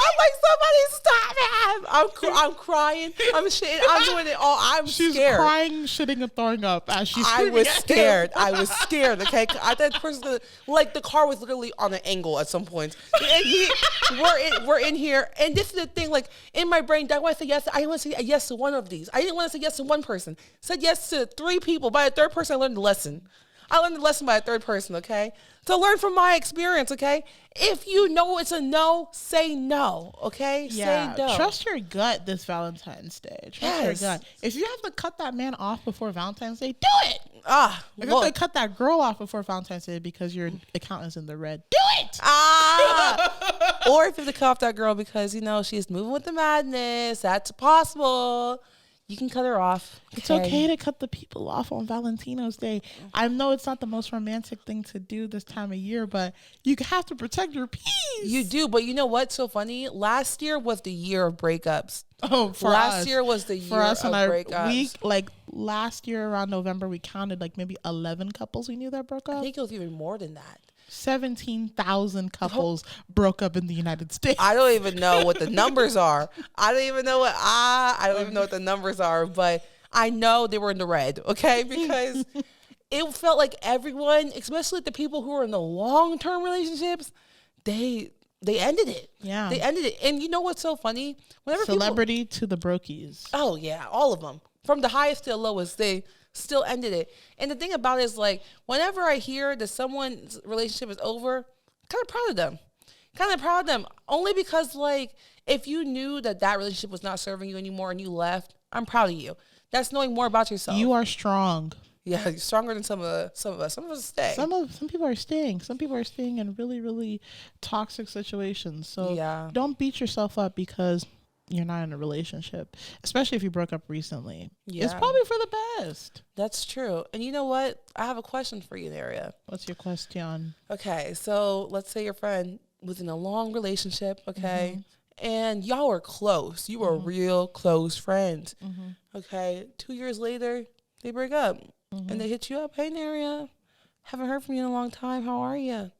[SPEAKER 2] I'm like, somebody stop him! I'm crying. I'm shitting. I'm doing it all.
[SPEAKER 1] She's
[SPEAKER 2] scared.
[SPEAKER 1] crying, shitting, and throwing up as she's
[SPEAKER 2] I
[SPEAKER 1] screaming
[SPEAKER 2] was
[SPEAKER 1] at him.
[SPEAKER 2] scared. I was scared. Okay, I thought the person, like the car was literally on an angle at some point. And we're in here, and this is the thing. Like in my brain, I want to say yes. I want to say yes to one of these. I didn't want to say yes to one person. Said yes to 3 people. By the third person, I learned the lesson. I learned the lesson by a third person. Okay, to learn from my experience. Okay, if you know it's a no, say no. Okay,
[SPEAKER 1] Yeah,
[SPEAKER 2] say no.
[SPEAKER 1] trust your gut this Valentine's Day. Trust your
[SPEAKER 2] Yes.
[SPEAKER 1] gut. If you have to cut that man off before Valentine's Day, do it. If you have to cut that girl off before Valentine's Day because your account is in the red, do it.
[SPEAKER 2] Or if you have to cut off that girl because, she's moving with the madness, that's possible. You can cut her off.
[SPEAKER 1] It's okay to cut the people off on Valentino's Day. I know it's not the most romantic thing to do this time of year, but you have to protect your peace.
[SPEAKER 2] You do, but you know what's so funny? Last year was the year of breakups.
[SPEAKER 1] Oh, for
[SPEAKER 2] last
[SPEAKER 1] us.
[SPEAKER 2] year was the year
[SPEAKER 1] For us
[SPEAKER 2] of breakups.
[SPEAKER 1] last year around November, we counted like maybe 11 couples we knew that broke
[SPEAKER 2] I
[SPEAKER 1] up.
[SPEAKER 2] think it was even more than that.
[SPEAKER 1] 17,000 couples broke up in the United States.
[SPEAKER 2] I don't even know what the numbers are. I don't even know what the numbers are, but I know they were in the red, okay? Because it felt like everyone, especially the people who were in the long-term relationships, they ended it.
[SPEAKER 1] Yeah.
[SPEAKER 2] They ended it. And you know what's so funny? Whenever
[SPEAKER 1] Celebrity to the brokies.
[SPEAKER 2] oh yeah, all of them. From the highest to the lowest, they still ended it. And the thing about it is, like, whenever I hear that someone's relationship is over, I'm kind of proud of them. Only because, like, if you knew that relationship was not serving you anymore and you left, I'm proud of you. That's knowing more about yourself.
[SPEAKER 1] You are strong.
[SPEAKER 2] Yeah, you're stronger than some of us. Some of us stay.
[SPEAKER 1] Some people are staying. Some people are staying in really, really toxic situations. So
[SPEAKER 2] Yeah.
[SPEAKER 1] don't beat yourself up because you're not in a relationship, especially if you broke up recently.
[SPEAKER 2] Yeah.
[SPEAKER 1] It's probably for the best.
[SPEAKER 2] That's true. And you know what? I have a question for you, Naria.
[SPEAKER 1] What's your question?
[SPEAKER 2] Okay, so let's say your friend was in a long relationship, okay? And y'all were close. You were real close friends. Okay, 2 years later, they break up. And they hit you up. Hey, Naria, haven't heard from you in a long time. How are you?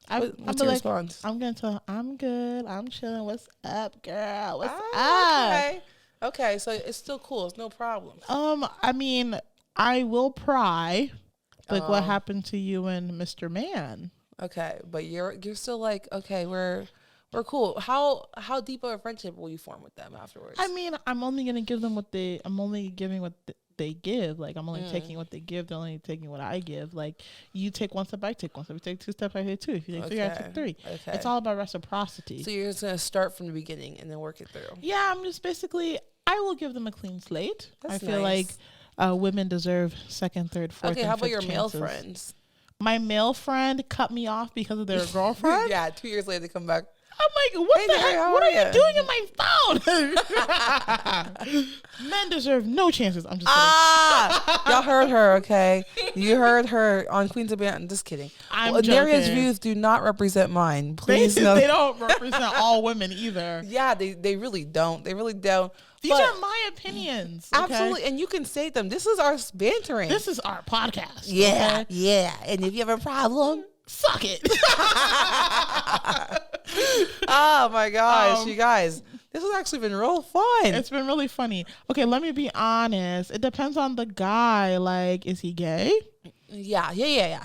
[SPEAKER 2] What's your response?
[SPEAKER 1] I'm going to tell her, I'm good. I'm chilling. What's up, girl? What's up?
[SPEAKER 2] Okay. Okay, so it's still cool. It's no problem.
[SPEAKER 1] I mean, I will pry. Like, what happened to you and Mr. Man?
[SPEAKER 2] Okay, but you're still like, okay, we're cool. How deep of a friendship will you form with them afterwards?
[SPEAKER 1] I mean, I'm only gonna give them I'm only giving what they give. Like, I'm only taking what they give. They're only taking what I give. Like, you take one step, I take one step. You take 2 steps, I take 2. If you take 3, I take 3.
[SPEAKER 2] Okay.
[SPEAKER 1] It's all about reciprocity.
[SPEAKER 2] So you're just gonna start from the beginning and then work it through.
[SPEAKER 1] Yeah, I'm just basically, I will give them a clean slate.
[SPEAKER 2] That's
[SPEAKER 1] I feel like women deserve second, third, fourth.
[SPEAKER 2] Okay,
[SPEAKER 1] and
[SPEAKER 2] how about
[SPEAKER 1] fifth
[SPEAKER 2] your male
[SPEAKER 1] chances.
[SPEAKER 2] friends?
[SPEAKER 1] My male friend cut me off because of their girlfriend.
[SPEAKER 2] Yeah, 2 years later they come back.
[SPEAKER 1] I'm like, what
[SPEAKER 2] Hey,
[SPEAKER 1] the
[SPEAKER 2] Mary,
[SPEAKER 1] heck?
[SPEAKER 2] how
[SPEAKER 1] What
[SPEAKER 2] are
[SPEAKER 1] are you
[SPEAKER 2] ya?
[SPEAKER 1] doing in my phone? Men deserve no chances. I'm just kidding.
[SPEAKER 2] Y'all heard her, okay? You heard her on Queens of Banton. Just kidding.
[SPEAKER 1] I'm
[SPEAKER 2] Naria's
[SPEAKER 1] joking.
[SPEAKER 2] views do not represent mine.
[SPEAKER 1] They,
[SPEAKER 2] Please know.
[SPEAKER 1] they don't represent all women either.
[SPEAKER 2] Yeah, they really don't. They really don't.
[SPEAKER 1] These
[SPEAKER 2] But-
[SPEAKER 1] are my opinions. Okay?
[SPEAKER 2] Absolutely, and you can say them. This is our bantering.
[SPEAKER 1] This is our podcast.
[SPEAKER 2] yeah,
[SPEAKER 1] okay?
[SPEAKER 2] yeah. And if you have a problem,
[SPEAKER 1] Suck it.
[SPEAKER 2] oh my gosh, you guys, this has actually been real fun.
[SPEAKER 1] It's been really funny. Okay, let me be honest. It depends on the guy. Like, is he gay?
[SPEAKER 2] Yeah.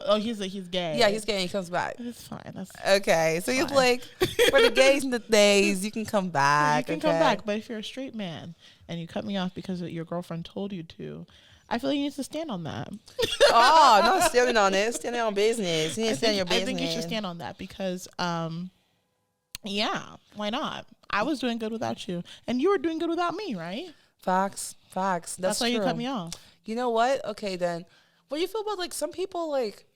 [SPEAKER 1] Oh, he's gay.
[SPEAKER 2] Yeah, he's gay. He comes back.
[SPEAKER 1] It's fine. That's
[SPEAKER 2] Okay, so he's
[SPEAKER 1] Fine.
[SPEAKER 2] like, for the gays and the days, you can come back.
[SPEAKER 1] you can come back. But if you're a straight man and you cut me off because your girlfriend told you to, I feel like you need to stand on that.
[SPEAKER 2] Oh, not standing on it, standing on business. You need to stand on your business.
[SPEAKER 1] I think you should stand on that because, yeah, why not? I was doing good without you, and you were doing good without me, right?
[SPEAKER 2] Facts. That's
[SPEAKER 1] why you
[SPEAKER 2] true.
[SPEAKER 1] cut me off.
[SPEAKER 2] You know what? Okay, then. What do you feel about, like, some people, like,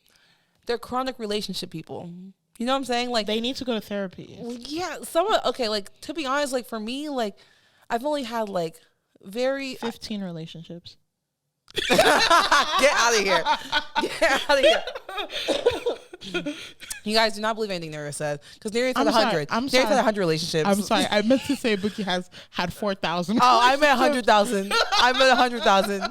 [SPEAKER 2] they're chronic relationship people? You know what I'm saying? Like,
[SPEAKER 1] They need to go to therapy.
[SPEAKER 2] yeah, okay, like, to be honest, like, for me, like, I've only had, like,
[SPEAKER 1] 15 relationships.
[SPEAKER 2] Get out of here. Get out of here. You guys do not believe anything Nara said, because Nara's had 100.
[SPEAKER 1] I'm
[SPEAKER 2] Nara's
[SPEAKER 1] sorry.
[SPEAKER 2] had 100 relationships.
[SPEAKER 1] I'm sorry. I meant to say Bookie has had 4,000.
[SPEAKER 2] Oh, I meant 100,000. I meant 100,000.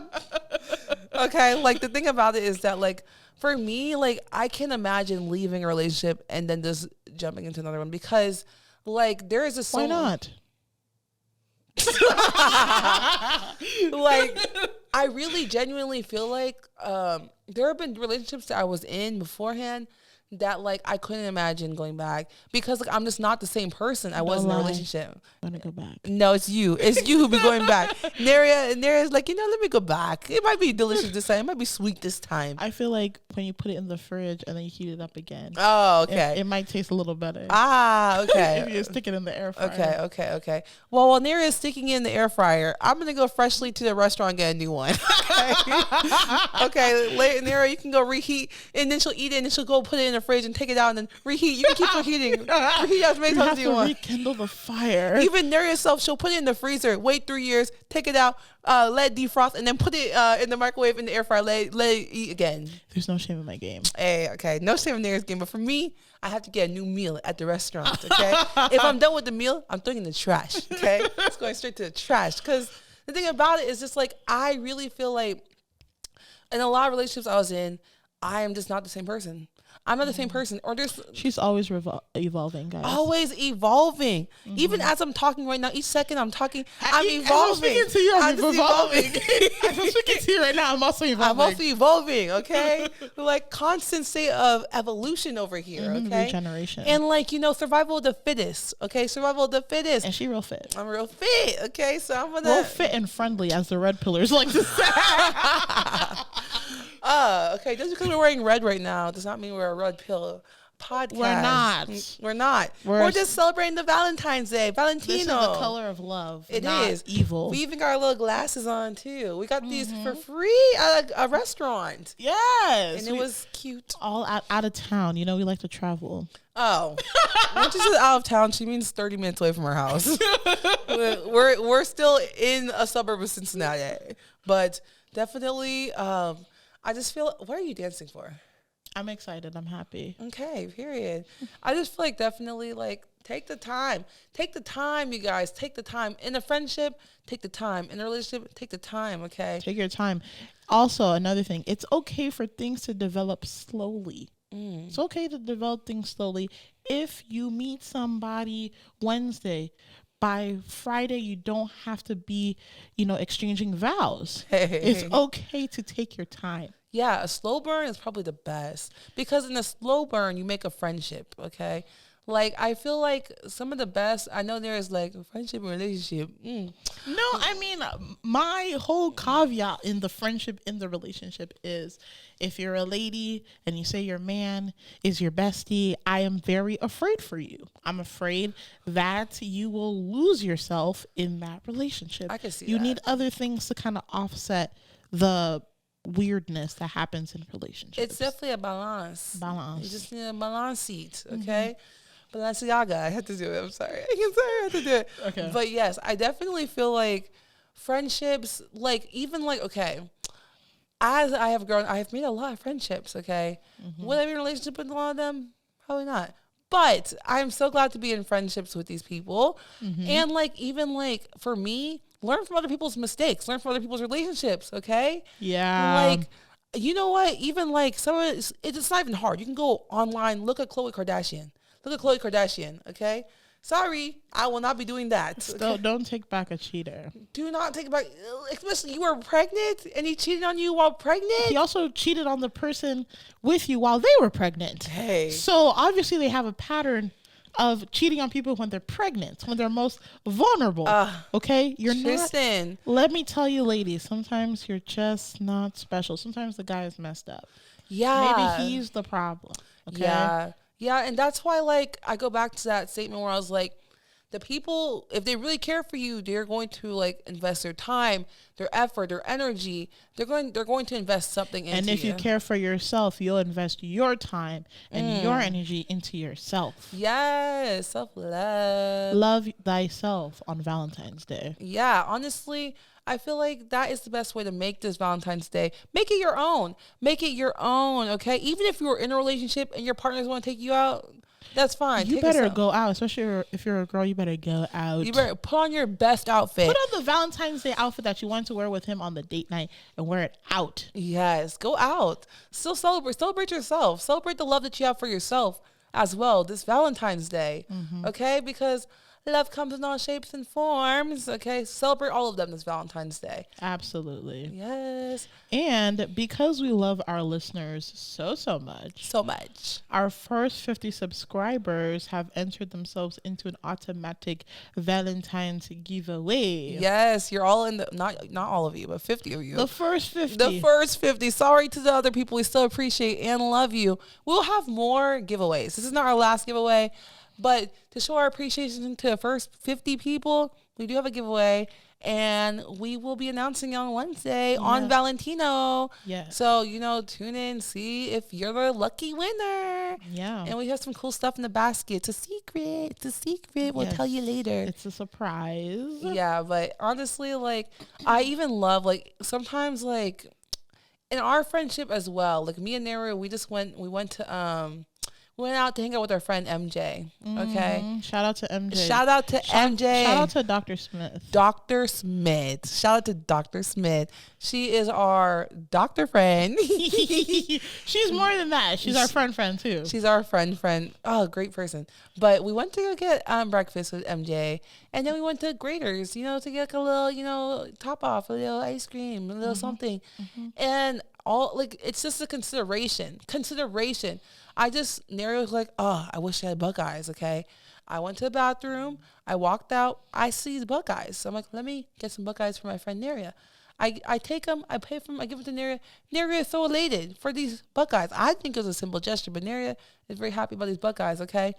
[SPEAKER 2] Okay, like the thing about it is that, like, for me, like, I can't imagine leaving a relationship and then just jumping into another one, because, like, there is a
[SPEAKER 1] Why not?
[SPEAKER 2] Like, I really genuinely feel like there have been relationships that I was in beforehand that, like, I couldn't imagine going back, because, like, I'm just not the same person I was in a relationship.
[SPEAKER 1] I'm gonna go back.
[SPEAKER 2] No, it's you. It's you who be going back. Nara's like, let me go back. It might be delicious this time. It might be sweet this time.
[SPEAKER 1] I feel like when you put it in the fridge and then you heat it up again.
[SPEAKER 2] Oh, okay.
[SPEAKER 1] It might taste a little better.
[SPEAKER 2] Ah, okay.
[SPEAKER 1] If you stick it in the air fryer.
[SPEAKER 2] Okay. Well, while Nara is sticking it in the air fryer, I'm gonna go freshly to the restaurant and get a new one. Okay. Later, Nara, you can go reheat, and then she'll eat it, and then she'll go put it in the fridge and take it out and then reheat. You can keep reheating. Reheat as many times as you want.
[SPEAKER 1] Rekindle the fire.
[SPEAKER 2] Even Nara herself, she'll put it in the freezer, wait 3 years, take it out, let it defrost, and then put it in the microwave, in the air fryer, let it eat again.
[SPEAKER 1] There's no shame in my game.
[SPEAKER 2] Hey, okay, no shame in Nara's game, but for me, I have to get a new meal at the restaurant, okay? If I'm done with the meal, I'm throwing it in the trash, okay? It's going straight to the trash, because the thing about it is just, like, I really feel like in a lot of relationships I was in, I am just not the same person. I'm not the same person. Or
[SPEAKER 1] she's always evolving, guys.
[SPEAKER 2] Always evolving. Even as I'm talking right now, each second I'm talking, I'm evolving.
[SPEAKER 1] I'm speaking to you, I'm evolving.
[SPEAKER 2] As
[SPEAKER 1] I'm speaking to you right now, I'm also evolving.
[SPEAKER 2] I'm also evolving, okay? Like, constant state of evolution over here, okay?
[SPEAKER 1] Regeneration.
[SPEAKER 2] And, like, survival of the fittest, okay? Survival of the fittest.
[SPEAKER 1] And she real fit.
[SPEAKER 2] I'm real fit, okay? So I'm gonna...
[SPEAKER 1] Real fit and friendly, as the red pillars like to say.
[SPEAKER 2] Okay, just because we're wearing red right now does not mean we're a red pill podcast.
[SPEAKER 1] We're not.
[SPEAKER 2] We're just celebrating the Valentine's Day. Valentino.
[SPEAKER 1] This is the color of love.
[SPEAKER 2] It
[SPEAKER 1] not
[SPEAKER 2] is
[SPEAKER 1] evil.
[SPEAKER 2] We even got our little glasses on too. We got these for free at a restaurant.
[SPEAKER 1] Yes.
[SPEAKER 2] And it was cute.
[SPEAKER 1] All out of town. We like to travel.
[SPEAKER 2] Oh. When she says out of town, she means 30 minutes away from our house. we're still in a suburb of Cincinnati. But definitely I just feel, what are you dancing for?
[SPEAKER 1] I'm excited. I'm happy.
[SPEAKER 2] Okay, period. I just feel like definitely, like, take the time. Take the time, you guys. Take the time. In a friendship, take the time. In a relationship, take the time, okay?
[SPEAKER 1] Take your time. Also, another thing, it's okay for things to develop slowly. It's okay to develop things slowly. If you meet somebody Wednesday, by Friday, you don't have to be, exchanging vows. It's okay to take your time.
[SPEAKER 2] Yeah, a slow burn is probably the best, because in a slow burn, you make a friendship, okay? Like, I feel like some of the best, I know there is, like, a friendship and relationship.
[SPEAKER 1] No, I mean, my whole caveat in the friendship, in the relationship is, if you're a lady and you say your man is your bestie, I am very afraid for you. I'm afraid that you will lose yourself in that relationship.
[SPEAKER 2] I can see
[SPEAKER 1] you
[SPEAKER 2] that.
[SPEAKER 1] need other things to kind of offset the weirdness that happens in relationships.
[SPEAKER 2] It's definitely a balance.
[SPEAKER 1] Balance.
[SPEAKER 2] You just need a balance seat, okay? Balenciaga, I had to do it. I'm sorry. I had to do it.
[SPEAKER 1] Okay.
[SPEAKER 2] But yes, I definitely feel like friendships, like, even like, okay, as I have grown, I have made a lot of friendships, okay? Would I be in a relationship with a lot of them? Probably not. But I'm so glad to be in friendships with these people. And, like, even, like, for me, learn from other people's mistakes. Learn from other people's relationships, okay?
[SPEAKER 1] Yeah.
[SPEAKER 2] Like, you know what? Even, like, it's not even hard. You can go online, look at Khloe Kardashian. Look at Khloe Kardashian, okay? Sorry, I will not be doing that.
[SPEAKER 1] Still, don't take back a cheater.
[SPEAKER 2] Do not take it back. Especially you were pregnant and he cheated on you while pregnant.
[SPEAKER 1] He also cheated on the person with you while they were pregnant.
[SPEAKER 2] Hey.
[SPEAKER 1] So obviously they have a pattern of cheating on people when they're pregnant, when they're most vulnerable. Okay? You're
[SPEAKER 2] Tristan.
[SPEAKER 1] not. Let me tell you, ladies, sometimes you're just not special. Sometimes the guy is messed up.
[SPEAKER 2] Yeah.
[SPEAKER 1] Maybe he's the problem. Okay?
[SPEAKER 2] Yeah. Yeah, and that's why, like, I go back to that statement where I was like, the people, if they really care for you, they're going to like invest their time, their effort, their energy. They're going to invest something into
[SPEAKER 1] And if you
[SPEAKER 2] you.
[SPEAKER 1] care for yourself, you'll invest your time and your energy into yourself.
[SPEAKER 2] Yes, self love.
[SPEAKER 1] Love thyself on Valentine's Day.
[SPEAKER 2] Yeah, honestly, I feel like that is the best way to make this Valentine's Day. Make it your own. Make it your own, okay? Even if you're in a relationship and your partners want to take you out, that's fine.
[SPEAKER 1] You
[SPEAKER 2] Take
[SPEAKER 1] better
[SPEAKER 2] yourself.
[SPEAKER 1] go out, especially if you're a girl. You better go out.
[SPEAKER 2] You better put on your best outfit.
[SPEAKER 1] Put on the Valentine's Day outfit that you want to wear with him on the date night and wear it out.
[SPEAKER 2] Yes, go out. Still celebrate. Celebrate yourself. Celebrate the love that you have for yourself as well this Valentine's Day. Okay? Because love comes in all shapes and forms. Okay? Celebrate all of them this Valentine's Day.
[SPEAKER 1] Absolutely.
[SPEAKER 2] Yes.
[SPEAKER 1] And because we love our listeners so much,
[SPEAKER 2] So much.
[SPEAKER 1] our first 50 subscribers have entered themselves into an automatic Valentine's giveaway.
[SPEAKER 2] Yes, you're all in the not all of you, but 50 of you.
[SPEAKER 1] The first 50.
[SPEAKER 2] The first 50. Sorry to the other people. We still appreciate and love you. We'll have more giveaways. This is not our last giveaway, but to show our appreciation to the first 50 people, we do have a giveaway. And we will be announcing on Wednesday on Valentino.
[SPEAKER 1] Yes.
[SPEAKER 2] So, tune in, see if you're the lucky winner.
[SPEAKER 1] Yeah.
[SPEAKER 2] And we have some cool stuff in the basket. It's a secret. It's a secret. We'll tell you later.
[SPEAKER 1] It's a surprise.
[SPEAKER 2] Yeah, but honestly, like, I even love, like, sometimes, like, in our friendship as well, like, me and Nero, we went out to hang out with our friend MJ. Okay.
[SPEAKER 1] Shout out to MJ.
[SPEAKER 2] Shout out to MJ.
[SPEAKER 1] Shout out to Dr. Smith.
[SPEAKER 2] Dr. Smith. Shout out to Dr. Smith. She is our doctor friend.
[SPEAKER 1] She's more than that. She's our friend too.
[SPEAKER 2] She's our friend. Oh, great person. But we went to go get breakfast with MJ. And then we went to Graders, to get like a little, top off, a little ice cream, a little something. And it's just a consideration. Nero was like, oh, I wish I had Buckeyes, okay? I went to the bathroom. I walked out. I see the Buckeyes. So I'm like, let me get some Buckeyes for my friend Neria. I take them. I pay for them. I give them to Neria. Neria is so elated for these Buckeyes. I think it was a simple gesture, but Neria is very happy about these Buckeyes, okay?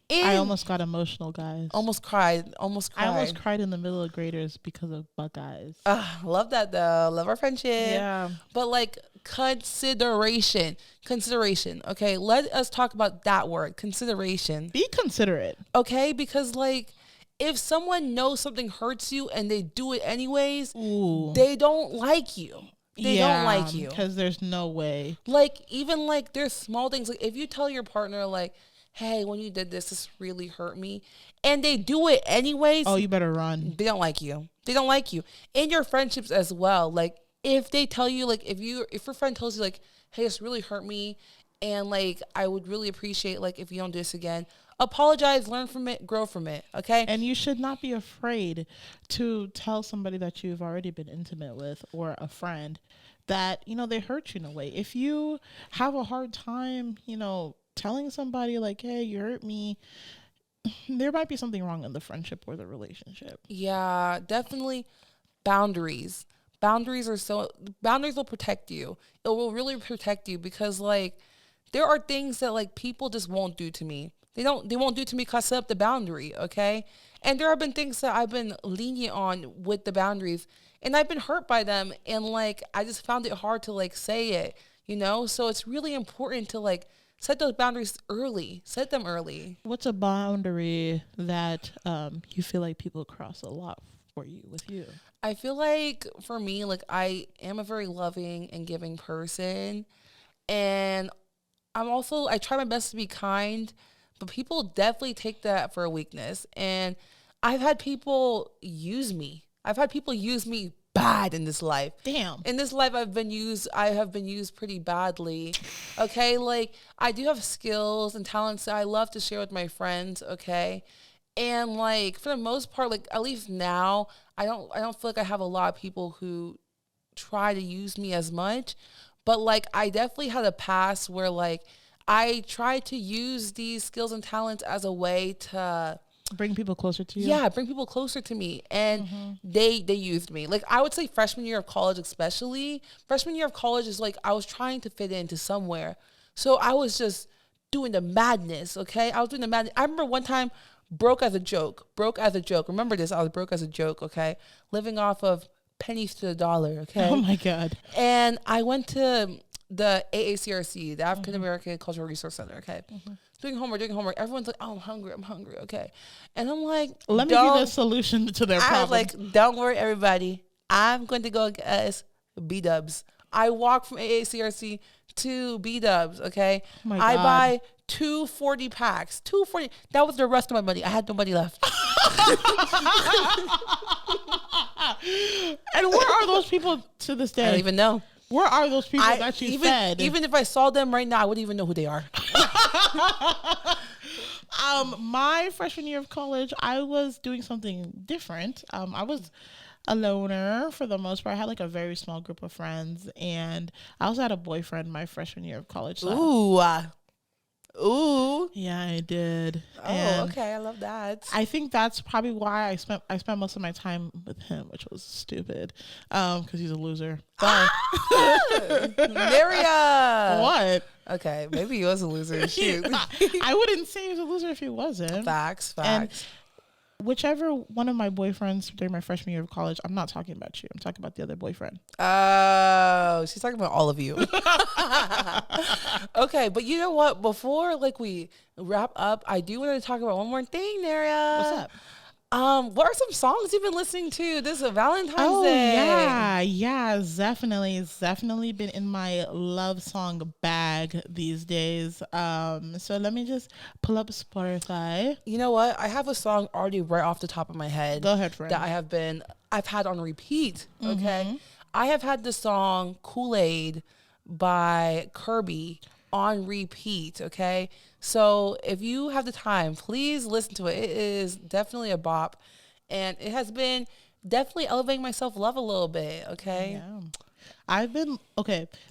[SPEAKER 2] And
[SPEAKER 1] I almost got emotional, guys.
[SPEAKER 2] Almost cried.
[SPEAKER 1] I almost cried in the middle of Graders because of Buckeyes.
[SPEAKER 2] Love that, though. Love our friendship.
[SPEAKER 1] Yeah.
[SPEAKER 2] But, like, consideration. Okay, let us talk about that word, consideration.
[SPEAKER 1] Be considerate.
[SPEAKER 2] Okay, because, like, if someone knows something hurts you and they do it anyways, they don't like you. They don't like you.
[SPEAKER 1] Because there's no way.
[SPEAKER 2] Like, even, like, there's small things. Like, if you tell your partner, like, hey, when you did this really hurt me, and they do it anyways.
[SPEAKER 1] Oh, you better run.
[SPEAKER 2] They don't like you. They don't like you. In your friendships as well. Like, if they tell you, like, if your friend tells you, like, hey, this really hurt me, and, like, I would really appreciate, like, if you don't do this again, apologize, learn from it, grow from it, okay?
[SPEAKER 1] And you should not be afraid to tell somebody that you've already been intimate with or a friend that, they hurt you in a way. If you have a hard time, telling somebody like, hey, you hurt me, there might be something wrong in the friendship or the relationship.
[SPEAKER 2] Yeah, definitely. Boundaries will protect you. It will really protect you because, like, there are things that, like, people just won't do to me. They won't do to me because I set up the boundary, okay? And there have been things that I've been lenient on with the boundaries, and I've been hurt by them, and, like, I just found it hard to, like, say it, So it's really important to, like, set those boundaries early. Set them early.
[SPEAKER 1] What's a boundary that you feel like people cross a lot with you?
[SPEAKER 2] I feel like for me, like, I am a very loving and giving person. And I try my best to be kind, but people definitely take that for a weakness. And I've had people use me. Bad in this life.
[SPEAKER 1] Damn.
[SPEAKER 2] In this life I have been used pretty badly. Okay? Like, I do have skills and talents that I love to share with my friends, okay? And, like, for the most part, like, at least now, I don't feel like I have a lot of people who try to use me as much. But, like, I definitely had a past where, like, I tried to use these skills and talents as a way to
[SPEAKER 1] bring people closer to you.
[SPEAKER 2] Yeah, bring people closer to me. And they used me. Like, I would say freshman year of college especially. Freshman year of college is like I was trying to fit into somewhere. So I was just doing the madness, okay? I was doing the madness. I remember one time broke as a joke. Broke as a joke. Remember this? I was broke as a joke. Okay, living off of pennies to the dollar. Okay.
[SPEAKER 1] Oh my God.
[SPEAKER 2] And I went to the AACRC, the African American Cultural Resource Center. Okay. Doing homework. Everyone's like, "Oh, I'm hungry." Okay. And I'm like,
[SPEAKER 1] Let me be the solution to their
[SPEAKER 2] I was
[SPEAKER 1] problem.
[SPEAKER 2] like, don't worry, everybody. I'm going to go get us B-dubs. I walk from AACRC to B-dubs, okay?
[SPEAKER 1] Oh my
[SPEAKER 2] I
[SPEAKER 1] God.
[SPEAKER 2] buy 240 packs. 240. That was the rest of my money. I had no money left.
[SPEAKER 1] And where are those people to this day?
[SPEAKER 2] I don't even know.
[SPEAKER 1] Where are those people that you fed?
[SPEAKER 2] Even if I saw them right now, I wouldn't even know who they are.
[SPEAKER 1] My freshman year of college, I was doing something different. I was a loner for the most part. I had like a very small group of friends, and I also had a boyfriend my freshman year of college. So
[SPEAKER 2] Ooh.
[SPEAKER 1] yeah, I did.
[SPEAKER 2] Oh,
[SPEAKER 1] And
[SPEAKER 2] okay. I love that.
[SPEAKER 1] I think that's probably why I spent most of my time with him, which was stupid, because he's a loser. But
[SPEAKER 2] Maria.
[SPEAKER 1] what?
[SPEAKER 2] Okay, maybe he was a loser. Shoot.
[SPEAKER 1] I wouldn't say he was a loser if he wasn't.
[SPEAKER 2] Facts.
[SPEAKER 1] And whichever one of my boyfriends during my freshman year of college, I'm not talking about you. I'm talking about the other boyfriend.
[SPEAKER 2] Oh, she's talking about all of you. Okay, but you know what? Before like we wrap up, I do want to talk about one more thing, Naria.
[SPEAKER 1] What's up?
[SPEAKER 2] What are some songs you've been listening to? This is Valentine's Day.
[SPEAKER 1] Yeah, definitely. It's definitely been in my love song bag these days. So let me just pull up Spotify.
[SPEAKER 2] You know what? I have a song already right off the top of my head.
[SPEAKER 1] Go ahead, friend.
[SPEAKER 2] That I've had on repeat. Okay. I have had the song Kool-Aid by Kirby on repeat. Okay. So if you have the time, please listen to it. It is definitely a bop, and it has been definitely elevating my self-love a little bit. Okay.
[SPEAKER 1] Yeah.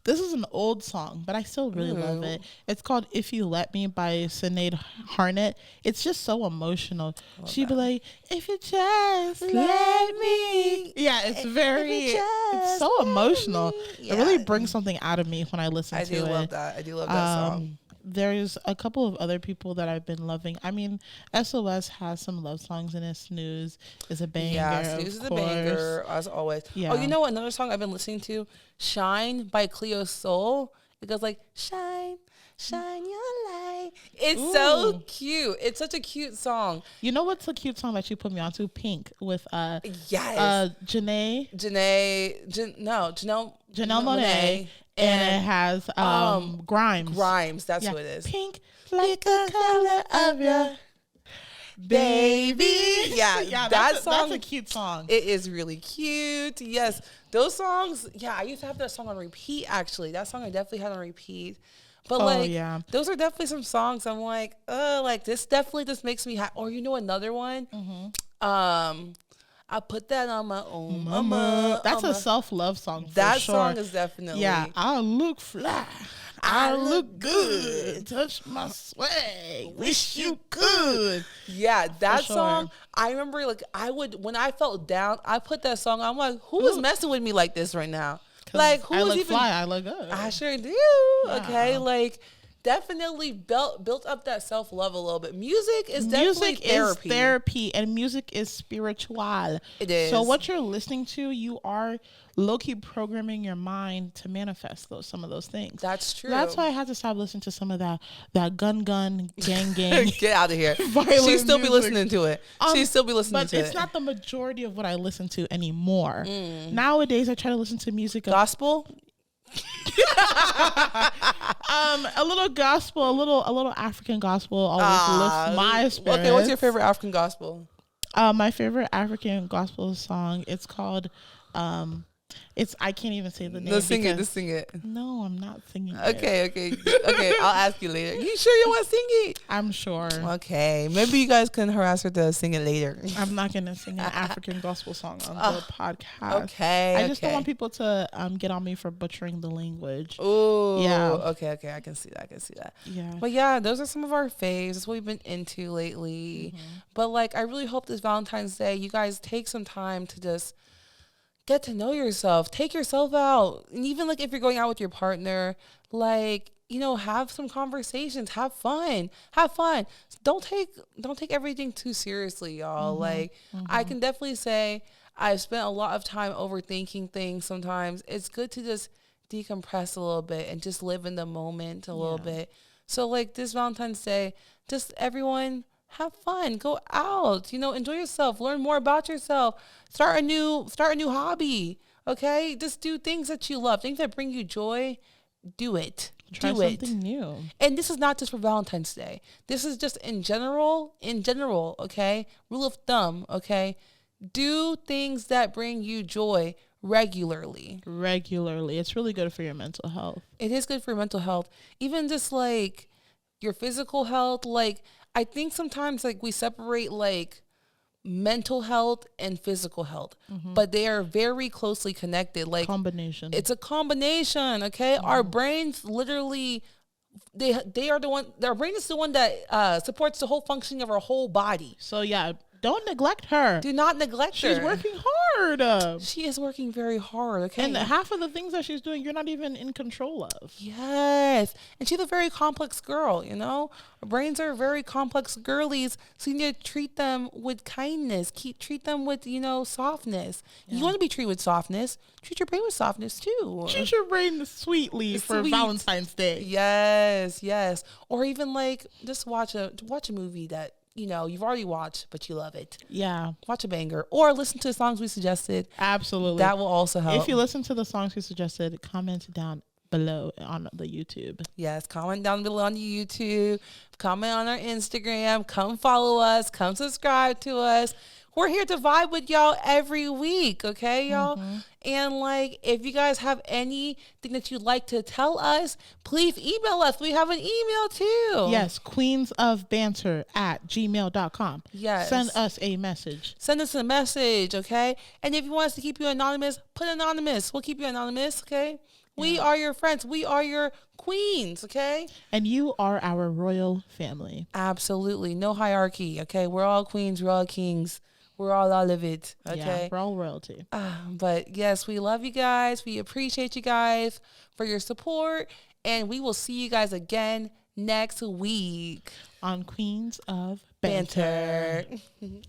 [SPEAKER 1] This is an old song, but I still really love it. It's called If You Let Me by Sinead Harnett. It's just so emotional. She'd be like, if you just let me. Yeah, it's so emotional.
[SPEAKER 2] Yeah.
[SPEAKER 1] It really brings something out of me when I listen to it.
[SPEAKER 2] I do love that. I do love that song.
[SPEAKER 1] There's a couple of other people that I've been loving. I mean, SOS has some love songs in it. Snooze is a banger.
[SPEAKER 2] Yeah, Snooze is a banger, as always.
[SPEAKER 1] Yeah.
[SPEAKER 2] Oh, you know what? Another song I've been listening to? Shine by Cleo Soul. It goes like, shine, shine your light. It's so cute. It's such a cute song.
[SPEAKER 1] You know what's a cute song that you put me onto? Pink with
[SPEAKER 2] Yes.
[SPEAKER 1] Janelle Monáe. And it has Grimes.
[SPEAKER 2] Grimes, that's who it is.
[SPEAKER 1] Pink like the color of your baby.
[SPEAKER 2] Yeah,
[SPEAKER 1] that's
[SPEAKER 2] song,
[SPEAKER 1] a cute song.
[SPEAKER 2] It is really cute. Yes, those songs. Yeah, I used to have that song on repeat. Actually, that song I definitely had on repeat. But those are definitely some songs I'm like this definitely just makes me happy. Or you know another one? I put that on my own mama.
[SPEAKER 1] That's a self-love song.
[SPEAKER 2] That
[SPEAKER 1] sure.
[SPEAKER 2] song is definitely.
[SPEAKER 1] I look fly. I look good. Touch my swag. Wish you could.
[SPEAKER 2] Yeah, that
[SPEAKER 1] sure.
[SPEAKER 2] song. I remember when I felt down, I put that song on. I'm like, who is messing with me like this right now? Like, who
[SPEAKER 1] I
[SPEAKER 2] is
[SPEAKER 1] look
[SPEAKER 2] even
[SPEAKER 1] fly. I look good.
[SPEAKER 2] I sure do.
[SPEAKER 1] Yeah.
[SPEAKER 2] Okay, like definitely built up that self-love a little bit. Music is definitely therapy.
[SPEAKER 1] Is therapy, and music is spiritual.
[SPEAKER 2] It is.
[SPEAKER 1] So what you're listening to, you are low-key programming your mind to manifest some of those things.
[SPEAKER 2] That's true.
[SPEAKER 1] That's why I had to stop listening to some of that gun gang
[SPEAKER 2] Get out of here.
[SPEAKER 1] violent
[SPEAKER 2] She still be
[SPEAKER 1] music.
[SPEAKER 2] listening to it. She still be listening to it.
[SPEAKER 1] But it's not the majority of what I listen to anymore. Nowadays, I try to listen to music
[SPEAKER 2] Gospel.
[SPEAKER 1] A little gospel, a little African gospel always lifts my spirits.
[SPEAKER 2] Okay, what's your favorite African gospel?
[SPEAKER 1] My favorite African gospel song. It's called I can't even say the name.
[SPEAKER 2] Just sing it.
[SPEAKER 1] No, I'm not singing it.
[SPEAKER 2] Okay. I'll ask you later. You sure you want to sing it?
[SPEAKER 1] I'm sure.
[SPEAKER 2] Okay, maybe you guys can harass her to sing it later.
[SPEAKER 1] I'm not gonna sing an African gospel song on the podcast.
[SPEAKER 2] Okay.
[SPEAKER 1] I just don't want people to get on me for butchering the language.
[SPEAKER 2] Ooh.
[SPEAKER 1] Yeah.
[SPEAKER 2] Okay. I can see that.
[SPEAKER 1] Yeah.
[SPEAKER 2] But yeah, those are some of our faves. That's what we've been into lately. But like, I really hope this Valentine's Day, you guys take some time to just get to know yourself. Take yourself out. And even like if you're going out with your partner, like have some conversations, have fun. Don't take everything too seriously, y'all. Like, I can definitely say I've spent a lot of time overthinking things sometimes. It's good to just decompress a little bit and just live in the moment a little
[SPEAKER 1] Yeah.
[SPEAKER 2] bit. So, like, this Valentine's Day, just everyone have fun, go out, enjoy yourself, learn more about yourself, start a new hobby. Okay, just do things that you love, things that bring you joy. Do it.
[SPEAKER 1] Try
[SPEAKER 2] Do it.
[SPEAKER 1] something new.
[SPEAKER 2] And this is not just for Valentine's Day. This is just in general. In general, okay? Rule of thumb, okay? Do things that bring you joy regularly.
[SPEAKER 1] Regularly. It's really good for your mental health.
[SPEAKER 2] It is good for your mental health. Even just like your physical health. Like, I think sometimes like we separate like mental health and physical health, but they are very closely connected. Like,
[SPEAKER 1] Combination.
[SPEAKER 2] it's a combination, okay? Our brains literally, they are the one, our brain is the one that supports the whole functioning of our whole body.
[SPEAKER 1] So yeah, don't neglect her.
[SPEAKER 2] Do not neglect her.
[SPEAKER 1] She's working hard.
[SPEAKER 2] She is working very hard, okay?
[SPEAKER 1] And half of the things that she's doing, you're not even in control of.
[SPEAKER 2] Yes. And she's a very complex girl, Our brains are very complex girlies, so you need to treat them with kindness. Treat them with, softness.
[SPEAKER 1] Yeah.
[SPEAKER 2] You want to be treated with softness. Treat your brain with softness, too.
[SPEAKER 1] Treat your brain sweetly for
[SPEAKER 2] Sweet.
[SPEAKER 1] Valentine's Day.
[SPEAKER 2] Yes, yes. Or even, like, just watch a movie that, you've already watched, but you love it.
[SPEAKER 1] Yeah.
[SPEAKER 2] Watch a banger. Or listen to the songs we suggested.
[SPEAKER 1] Absolutely.
[SPEAKER 2] That will also help.
[SPEAKER 1] If you listen to the songs we suggested, comment down below on the YouTube.
[SPEAKER 2] Yes, comment down below on the YouTube. Comment on our Instagram. Come follow us. Come subscribe to us. We're here to vibe with y'all every week, okay, y'all? And, like, if you guys have anything that you'd like to tell us, please email us. We have an email, too.
[SPEAKER 1] Yes, queensofbanter@gmail.com.
[SPEAKER 2] Yes.
[SPEAKER 1] Send us a message.
[SPEAKER 2] Send us a message, okay? And if you want us to keep you anonymous, put anonymous. We'll keep you anonymous, okay? We are your friends. We are your queens, okay?
[SPEAKER 1] And you are our royal family.
[SPEAKER 2] Absolutely. No hierarchy, okay? We're all queens. We're all kings. We're all of it, okay?
[SPEAKER 1] Yeah, we're all royalty.
[SPEAKER 2] But yes, we love you guys. We appreciate you guys for your support. And we will see you guys again next week
[SPEAKER 1] On Queens of Banter.
[SPEAKER 2] Banter.